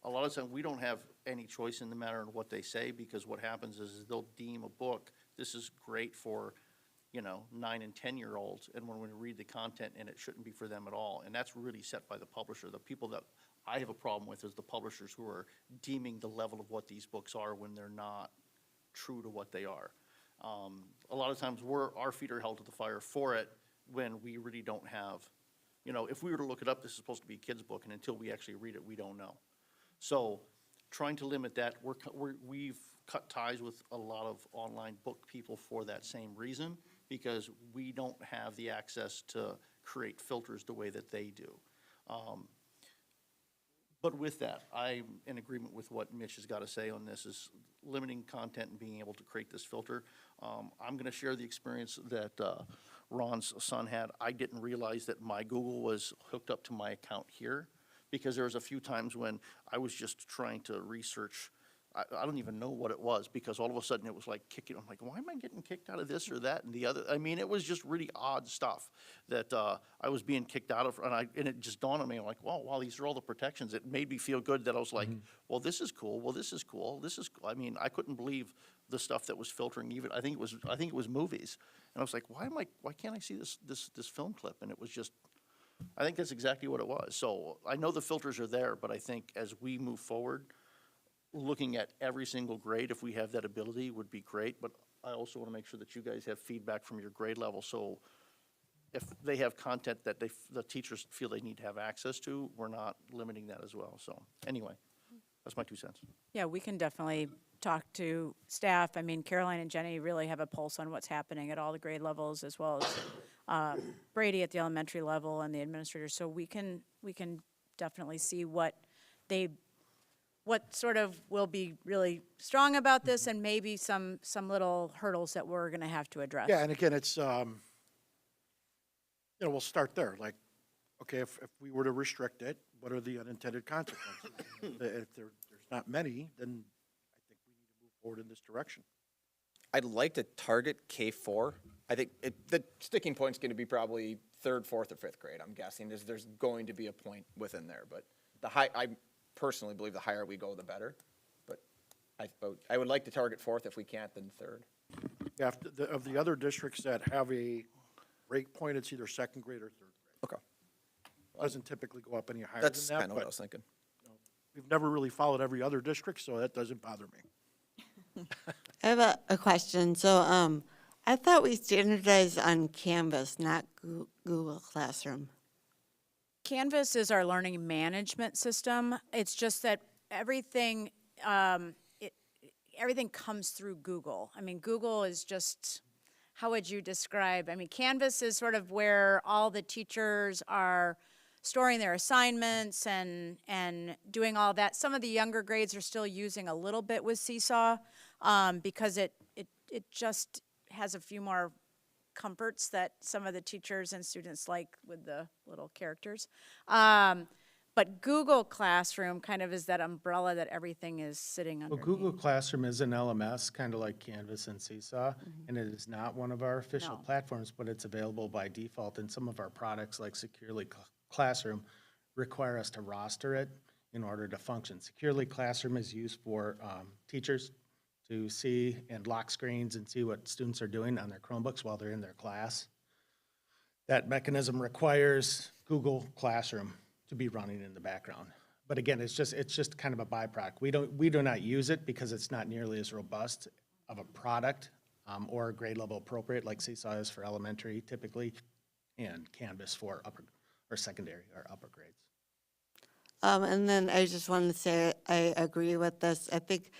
a lot of times we don't have any choice in the matter of what they say, because what happens is they'll deem a book, this is great for 9 and 10-year-olds, and when we read the content, and it shouldn't be for them at all. And that's really set by the publisher. The people that I have a problem with is the publishers who are deeming the level of what these books are when they're not true to what they are. A lot of times our feet are held to the fire for it when we really don't have, if we were to look it up, this is supposed to be a kid's book, and until we actually read it, we don't know. So trying to limit that, we've cut ties with a lot of online book people for that same reason, because we don't have the access to create filters the way that they do. But with that, I'm in agreement with what Mitch has got to say on this, is limiting content and being able to create this filter. I'm going to share the experience that Ron's son had. I didn't realize that my Google was hooked up to my account here, because there was a few times when I was just trying to research. I don't even know what it was, because all of a sudden it was like kicking. I'm like, why am I getting kicked out of this or that and the other? I mean, it was just really odd stuff that I was being kicked out of, and it just dawned on me. I'm like, wow, these are all the protections. It made me feel good that I was like, well, this is cool. Well, this is cool. This is cool. I mean, I couldn't believe the stuff that was filtering. Even I think it was movies, and I was like, why can't I see this film clip? And it was just, I think that's exactly what it was. So I know the filters are there, but I think as we move forward, looking at every single grade, if we have that ability, would be great. But I also want to make sure that you guys have feedback from your grade level. So if they have content that the teachers feel they need to have access to, we're not limiting that as well. So anyway, that's my 2 cents. Yeah, we can definitely talk to staff. I mean, Caroline and Jenny really have a pulse on what's happening at all the grade levels, as well as Brady at the elementary level and the administrators. So we can definitely see what sort of will be really strong about this, and maybe some little hurdles that we're going to have to address. Yeah, and again, it's, we'll start there. Like, okay, if we were to restrict it, what are the unintended consequences? If there's not many, then I think we need to move forward in this direction. I'd like to target K-4. I think the sticking point's going to be probably 3rd, 4th, or 5th grade, I'm guessing. There's going to be a point within there, but I personally believe the higher we go, the better. But I would like to target 4th. If we can't, then 3rd. Yeah, of the other districts that have a rate point, it's either 2nd grade or 3rd grade. Okay. Doesn't typically go up any higher than That's that. kind of what I but was thinking. We've never really followed every other district, so that doesn't bother me. I have a question. So I thought we standardized on Canvas, not Google Classroom. Canvas is our learning management system. It's just that everything comes through Google. I mean, Google is just, how would you describe? I mean, Canvas is sort of where all the teachers are storing their assignments and doing all that. Some of the younger grades are still using a little bit with Seesaw because it just has a few more comforts that some of the teachers and students like with the little characters. But Google Classroom kind of is that umbrella that everything is sitting Well, underneath. Google Classroom is an LMS, kind of like Canvas and Seesaw, and it is not one of our official No. platforms, but it's available by default. And some of our products, like Securely Classroom, require us to roster it in order to function. Securely Classroom is used for teachers to see and lock screens and see what students are doing on their Chromebooks while they're in their class. That mechanism requires Google Classroom to be running in the background. But again, it's just kind of a byproduct. We do not use it because it's not nearly as robust of a product or grade level appropriate like Seesaw is for elementary typically, and Canvas for upper or secondary or upper grades. And then I just wanted to say I agree with this. I think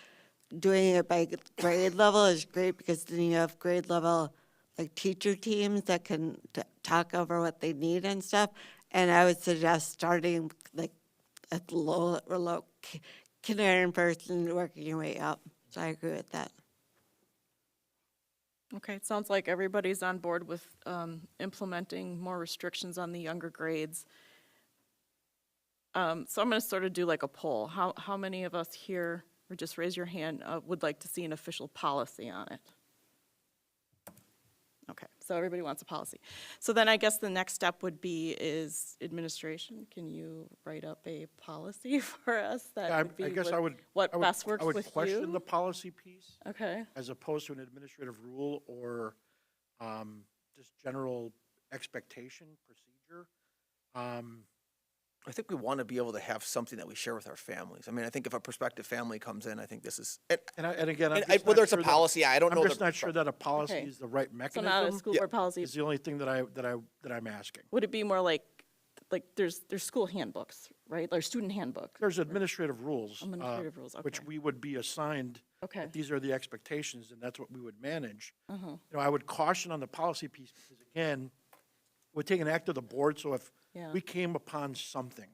doing it by grade level is great because then you have grade level like teacher teams that can talk over what they need and stuff. And I would suggest starting like at low kindergarten first and working your way up. So I agree with that. Okay, it sounds like everybody's on board with implementing more restrictions on the younger grades. So I'm going to sort of do like a poll. How many of us here, or just raise your hand, would like to see an official policy on it? Okay, so everybody wants a policy. So then I guess the next step would be is administration. Can you write up a policy for us that Yeah, would be I guess with I would. what I would- best works I would with question you? the policy piece Okay, as opposed to an administrative rule or just general expectation, procedure. I think we want to be able to have something that we share with our families. I mean, I think if a prospective family comes in, I think this is, And again, I'm and just whether not it's a sure that- policy, I don't know. I'm just the- not sure that a policy Okay. is the right so mechanism. not a school board policy. Is the only thing that I'm asking. Would it be more like there's school handbooks, right? There's student handbooks. There's administrative rules. Administrative rules, Which okay. we would be assigned. Okay. that These are the expectations, and that's what we would manage. Uh-huh. You know, I would caution on the policy piece, because again, we take an act of the board, so if Yeah. we came upon something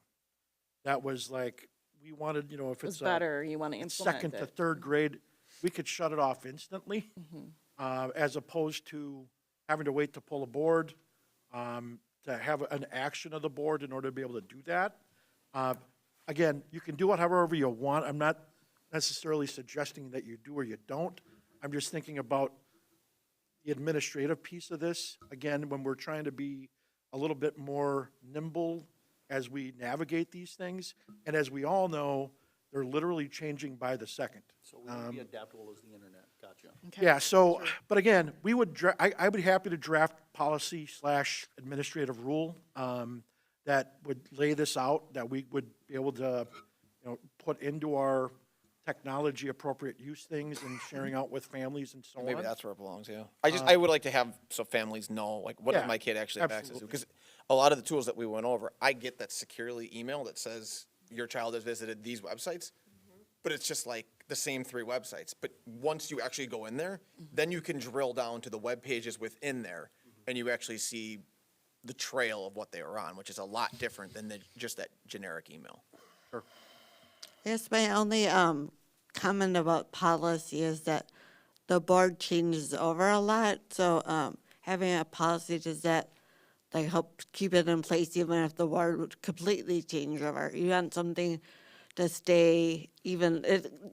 that was like, we wanted, you know, if Was it's better, you want to it's implement second to it. third grade, we could shut it off instantly, Mm-hmm. as opposed to having to wait to pull a board, to have an action of the board in order to be able to do that. Again, you can do it however you want. I'm not necessarily suggesting that you do or you don't. I'm just thinking about the administrative piece of this. Again, when we're trying to be a little bit more nimble as we navigate these things. And as we all know, they're literally changing by the second. So we would be adaptable as the internet, gotcha. Yeah, so, but again, we would, I would be happy to draft policy/administrative rule that would lay this out, that we would be able to, you know, put into our technology appropriate use things and sharing out with families and so on. Maybe that's where it belongs, yeah. I would like to have, so families know, like, what Yeah, does my kid actually have access to? absolutely. Because a lot of the tools that we went over, I get that securely email that says, your child has visited these websites, but it's just like the same 3 websites. But once you actually go in there, then you can drill down to the web pages within there, and you actually see the trail of what they were on, which is a lot different than just that generic email. Yes, my only comment about policy is that the board changes over a lot. So having a policy, does that like help keep it in place even if the board would completely change over? You want something to stay even,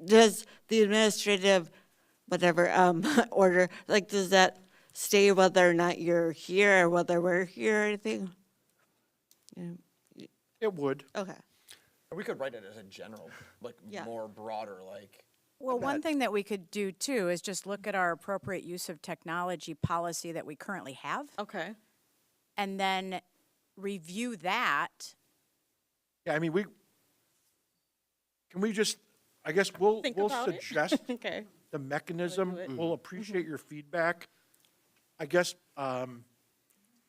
does the administrative whatever order, like does that stay whether or not you're here or whether we're here or anything? Yeah. It would. Okay. We could write it as a general, like, Yeah. more broader, like. Well, one thing that we could do too is just look at our appropriate use of technology policy that we currently have, Okay. and then review that. Yeah, I mean, can we just, I guess we'll Think about it. suggest Okay. the mechanism. it. We'll appreciate your feedback. I guess,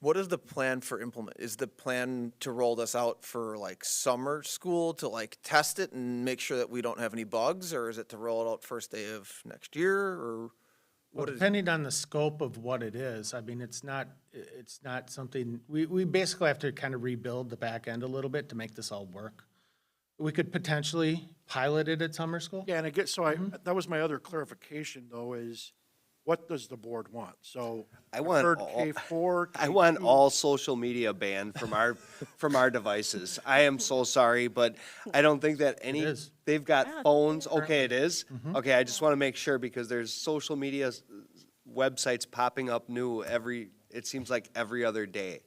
What is the plan for implement? Is the plan to roll this out for like summer school to like test it and make sure that we don't have any bugs? Or is it to roll it out first day of next year or Well, what is? depending on the scope of what it is, I mean, it's not something, we basically have to kind of rebuild the back end a little bit to make this all work. We could potentially pilot it at summer school. yeah, and I guess, so that was my other clarification though, is what does the board want? So I I've want heard all- K4. I want K2. all social media banned from our devices. I am so sorry, but I don't think that any, is. they've got phones. Okay, it is? Okay, I just want to make sure because there's social media websites popping up new it seems like every other day.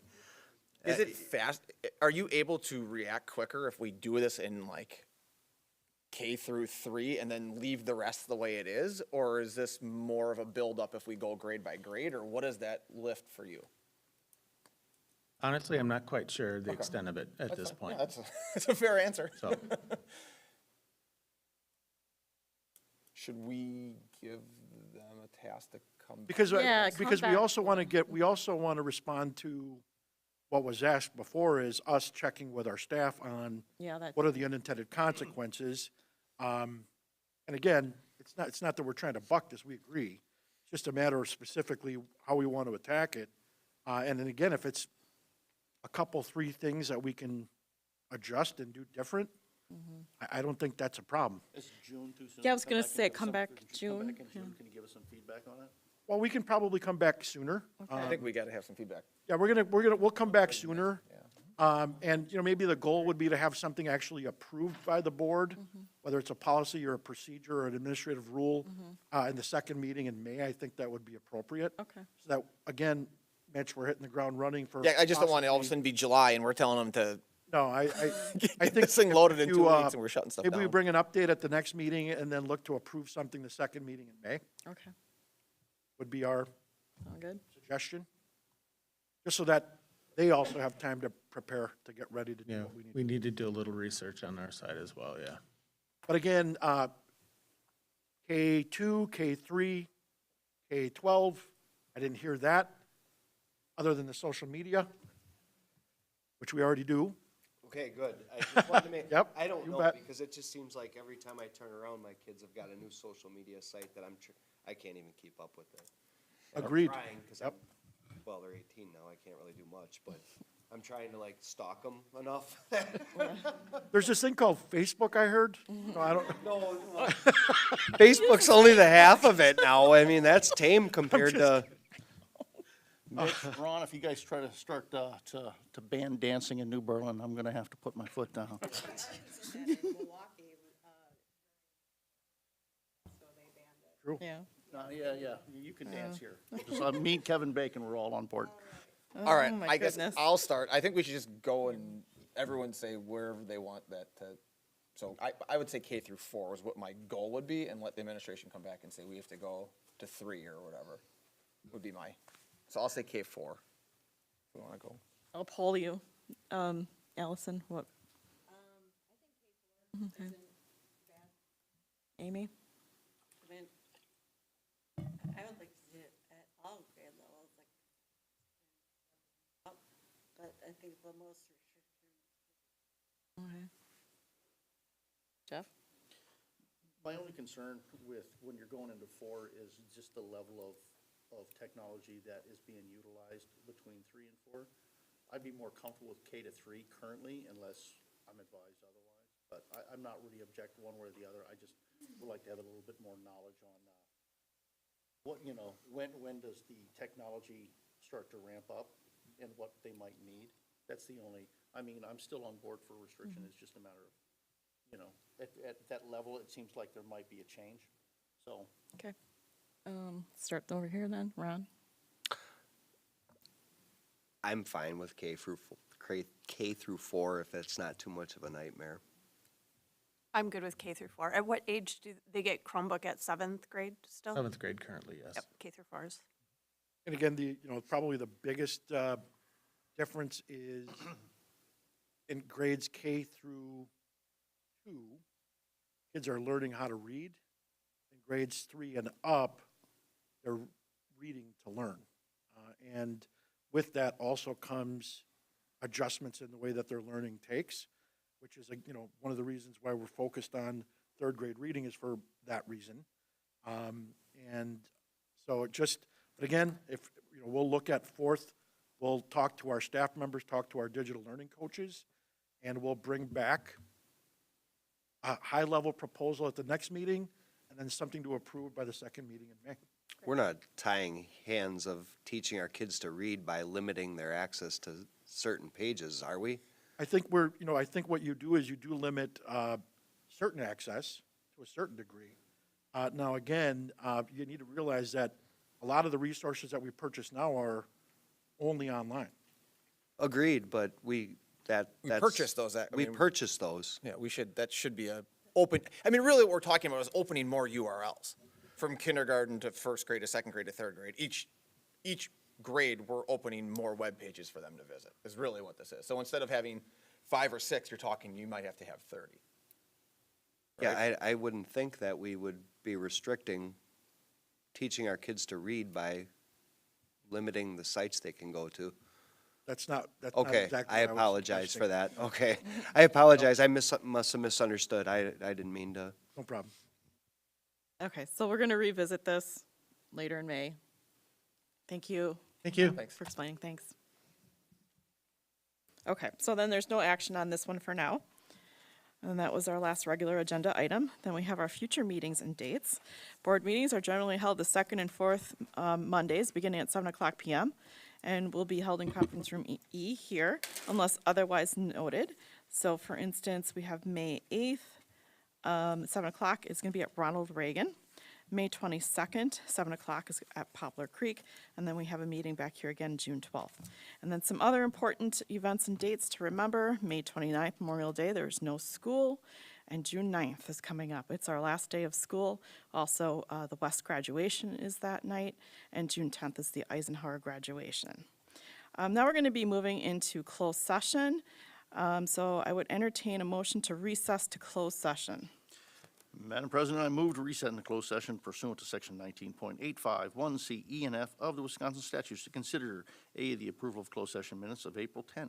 Is it fast? Are you able to react quicker if we do this in like K through 3 and then leave the rest the way it is? Or is this more of a build-up if we go grade by grade, or what is that lift for you? Honestly, I'm not quite sure the extent of it at this point. Yeah, that's a fair answer. So, Should we give them a task to come? Because, Yeah, because come we back also want to we also want to respond to what was asked before is us checking with our staff on Yeah, that, what are the unintended consequences. And again, it's not that we're trying to buck this, we agree. It's just a matter of specifically how we want to attack it. And then again, if it's a couple, 3 things that we can adjust and do different, I don't think that's a problem. Is June too soon? Yeah, I was to gonna back and say, give us come some- back could you come June, back in yeah. Can you give us some feedback on it? Well, we can probably come back sooner. I think we got to have some feedback. Yeah, we'll come back sooner. And, maybe the goal would be to have something actually approved by the board, whether it's a policy or a procedure or an administrative rule, in the second meeting in May. I think that would be appropriate. okay. So that, again, Mitch, we're hitting the ground running for. Yeah, I just don't want it all of a possibly- sudden be July and we're telling them to No, I get think this thing loaded in you, 2 weeks and we're shutting stuff maybe we down. bring an update at the next meeting and then look to approve something the second meeting in May, Okay, would be our all good. suggestion. Just so that they also have time to prepare to get ready to do yeah, what we need. we need to do a little research on our side as well, yeah. But again, K2, K3, K12, I didn't hear that, other than the social media, which we already do. Okay, good. I just wanted to make, Yep, I don't you know, bet. because it just seems like every time I turn around, my kids have got a new social media site that I can't even keep up with it. And I'm Agreed. trying, 'cause Yep. well, they're 18 now, I can't really do much, but I'm trying to like stalk them enough. There's this thing called Facebook, I heard. No, I don't, No, Facebook's only the half of it now. I mean, that's tame compared to. Ron, if you guys try to start to ban dancing in New Berlin, I'm going to have to put my foot down. Yeah. Yeah, you can dance here. So me and Kevin Bacon, we're all on board. All right, Oh, my I guess goodness. I'll start. I think we should just go and everyone say wherever they want that to. So I would say K through 4 was what my goal would be, and let the administration come back and say we have to go to 3 or whatever would be my. So I'll say K4. If we want to go. I'll poll you. Allison, what? Okay. Amy? I would like to see it at all grade levels, but I think the most restriction. Okay. Jeff? My only concern with when you're going into 4 is just the level of technology that is being utilized between 3 and 4. I'd be more comfortable with K to 3 currently unless I'm advised otherwise. But I'm not really object one way or the other. I just would like to have a little bit more knowledge on what, when does the technology start to ramp up and what they might need. That's the only, I'm still on board for restriction. It's just a matter of, at that level, it seems like there might be a change. So Okay. Start over here then, Ron? I'm fine with K through 4 if it's not too much of a nightmare. I'm good with K through 4. At what age do they get Chromebook at 7th grade still? 7th grade currently, yes. Yep, K through 4s. And again, probably the biggest difference is in grades K through 2, kids are learning how to read. In grades 3 and up, they're reading to learn. And with that also comes adjustments in the way that their learning takes, which is, one of the reasons why we're focused on 3rd grade reading is for that reason. And so but again, if, we'll look at 4th, we'll talk to our staff members, talk to our digital learning coaches, and we'll bring back a high-level proposal at the next meeting, and then something to approve by the second meeting in May. We're not tying hands of teaching our kids to read by limiting their access to certain pages, are we? I think I think what you do is you do limit certain access to a certain degree. Now, again, you need to realize that a lot of the resources that we purchase now are only online. Agreed, but we purchase those, We purchase those. Yeah, that should be a open, I mean, really what we're talking about is opening more URLs. From kindergarten to first grade to second grade to third grade. Each grade, we're opening more web pages for them to visit, is really what this is. So instead of having 5 or 6, you might have to have 30. Yeah, I wouldn't think that we would be restricting teaching our kids to read by limiting the sites they can go to. That's not Okay, exactly I what was apologize for suggesting. that. Okay, I apologize. I must have misunderstood. I didn't mean to. No problem. Okay, so we're going to revisit this later in May. Thank you. Thank you. For explaining, thanks. Okay, so then there's no action on this one for now. And that was our last regular agenda item. Then we have our future meetings and dates. Board meetings are generally held the second and fourth Mondays, beginning at 7:00 p.m. and will be held in conference room E here, unless otherwise noted. So for instance, we have May 8th, 7 o'clock is going to be at Ronald Reagan. May 22nd, 7 o'clock is at Poplar Creek. And then we have a meeting back here again June 12th. And then some other important events and dates to remember. May 29th, Memorial Day, there's no school. And June 9th is coming up. It's our last day of school. Also, the West graduation is that night. And June 10th is the Eisenhower graduation. Now we're going to be moving into closed session. So I would entertain a motion to recess to closed session. Madam President, I move to reset in the closed session pursuant to Section 19.85, 1C, E, and F of the Wisconsin statutes to consider A, the approval of closed session minutes of April 10th,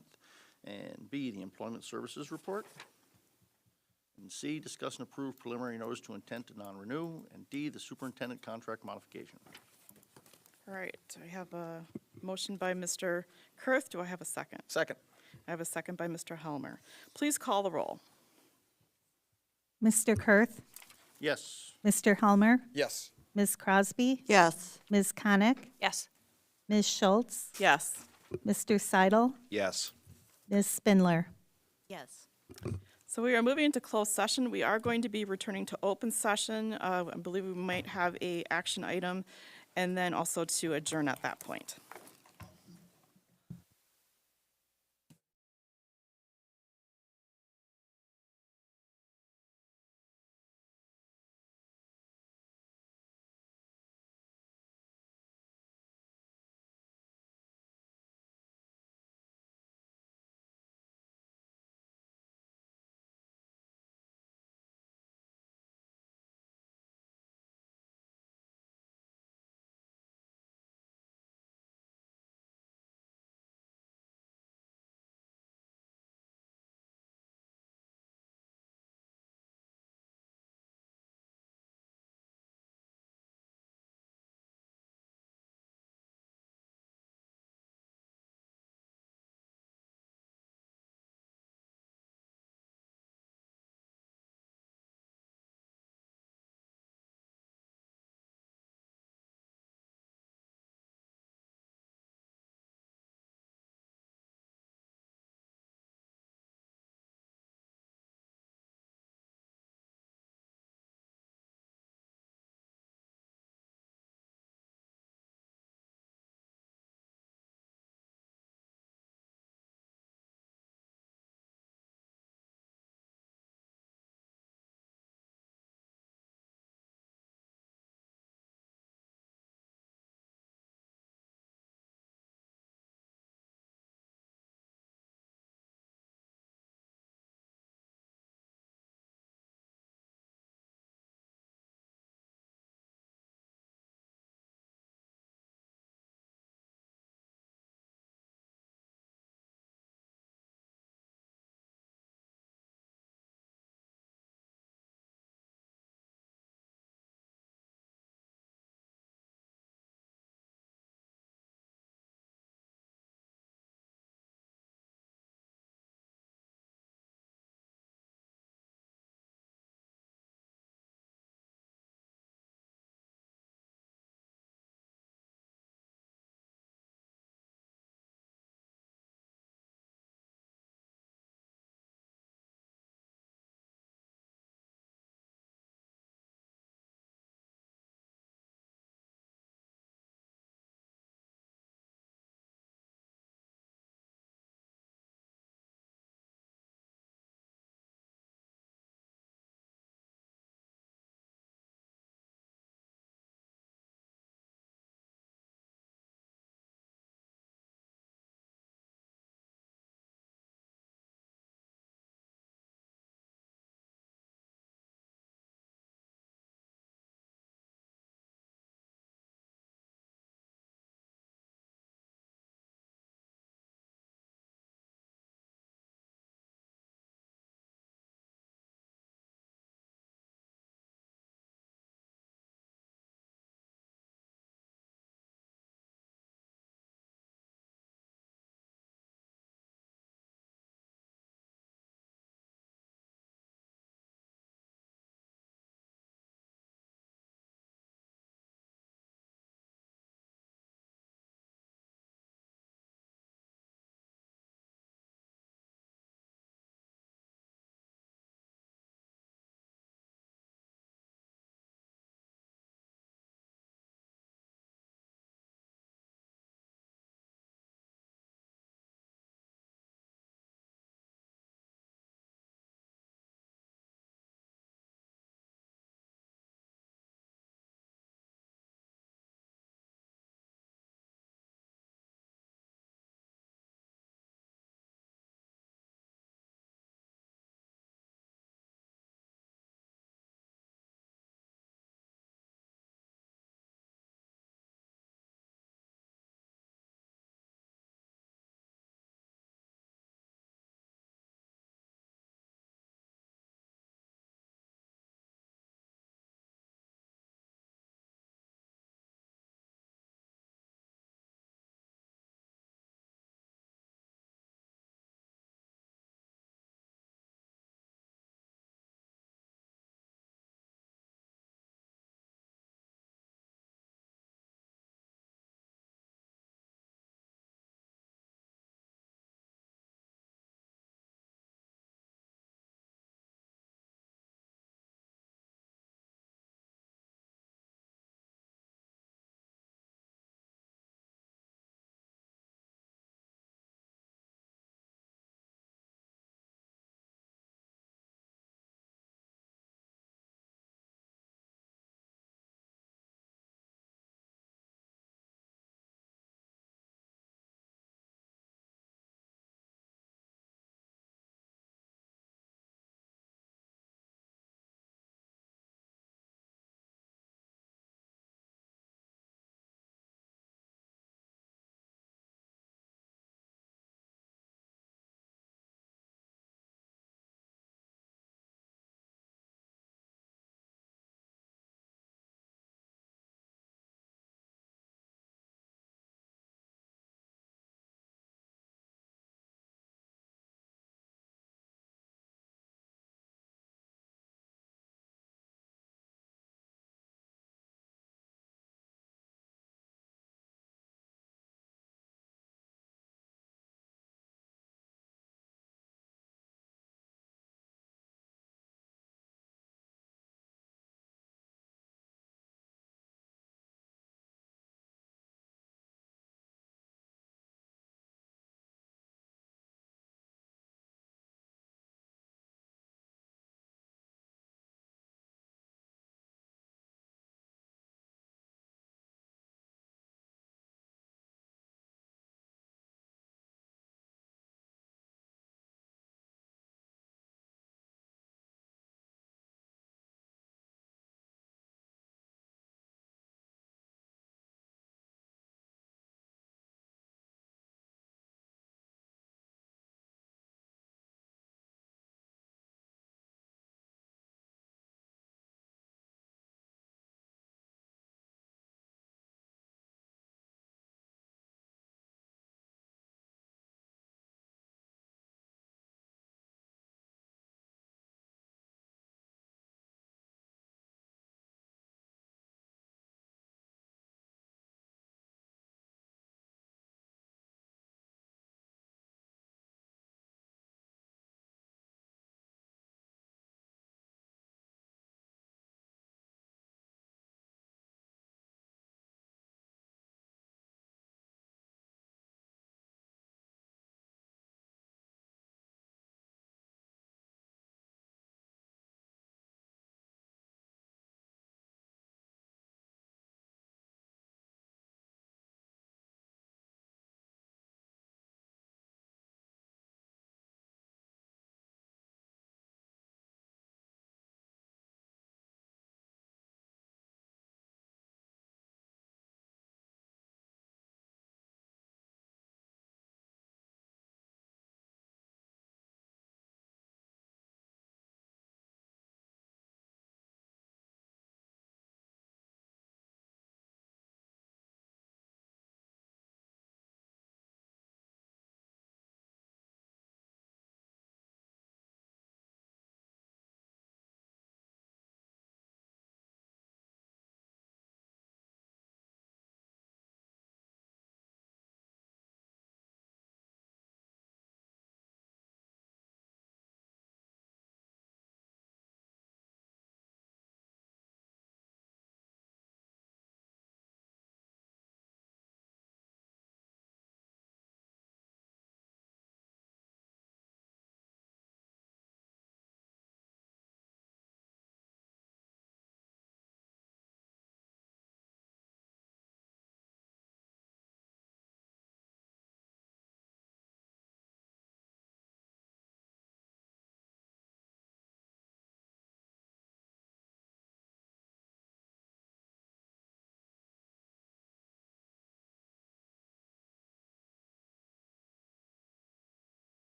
and B, the employment services report, and C, discuss and approve preliminary notice to intent to non-renew, and D, the superintendent contract modification. All right, I have a motion by Mr. Kurth. Do I have a second? Second. I have a second by Mr. Helmer. Please call the roll. Mr. Kurth, Yes. Mr. Helmer, Yes. Ms. Crosby, Yes. Ms. Konick, Yes. Ms. Schultz, Yes. Mr. Seidel, Yes. Ms. Spindler. Yes. So we are moving into closed session. We are going to be returning to open session. I believe we might have a action item and then also to adjourn at that point.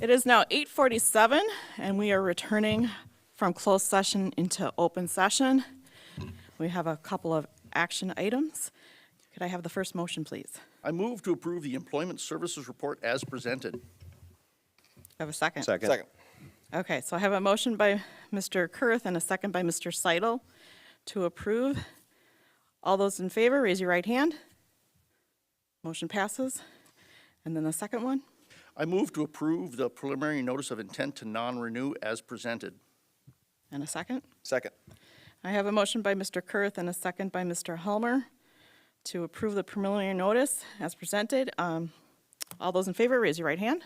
It is now 8:47, and we are returning from closed session into open session. We have a couple of action items. Could I have the first motion, please? I move to approve the Employment Services Report as presented. Have a second? Second. Okay, so I have a motion by Mr. Kurth and a second by Mr. Seidel to approve. All those in favor, raise your right hand. Motion passes. And then the second one? I move to approve the preliminary notice of intent to non-renew as presented. And a second? Second. I have a motion by Mr. Kurth and a second by Mr. Helmer to approve the preliminary notice as presented. All those in favor, raise your right hand.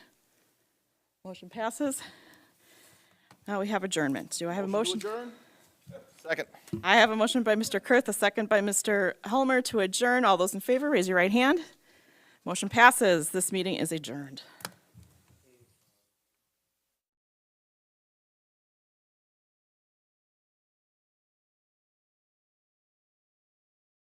Motion passes. Now we have adjournment. Do I have a motion? Second. I have a motion by Mr. Kurth, a second by Mr. Helmer to adjourn. All those in favor, raise your right hand. Motion passes. This meeting is adjourned.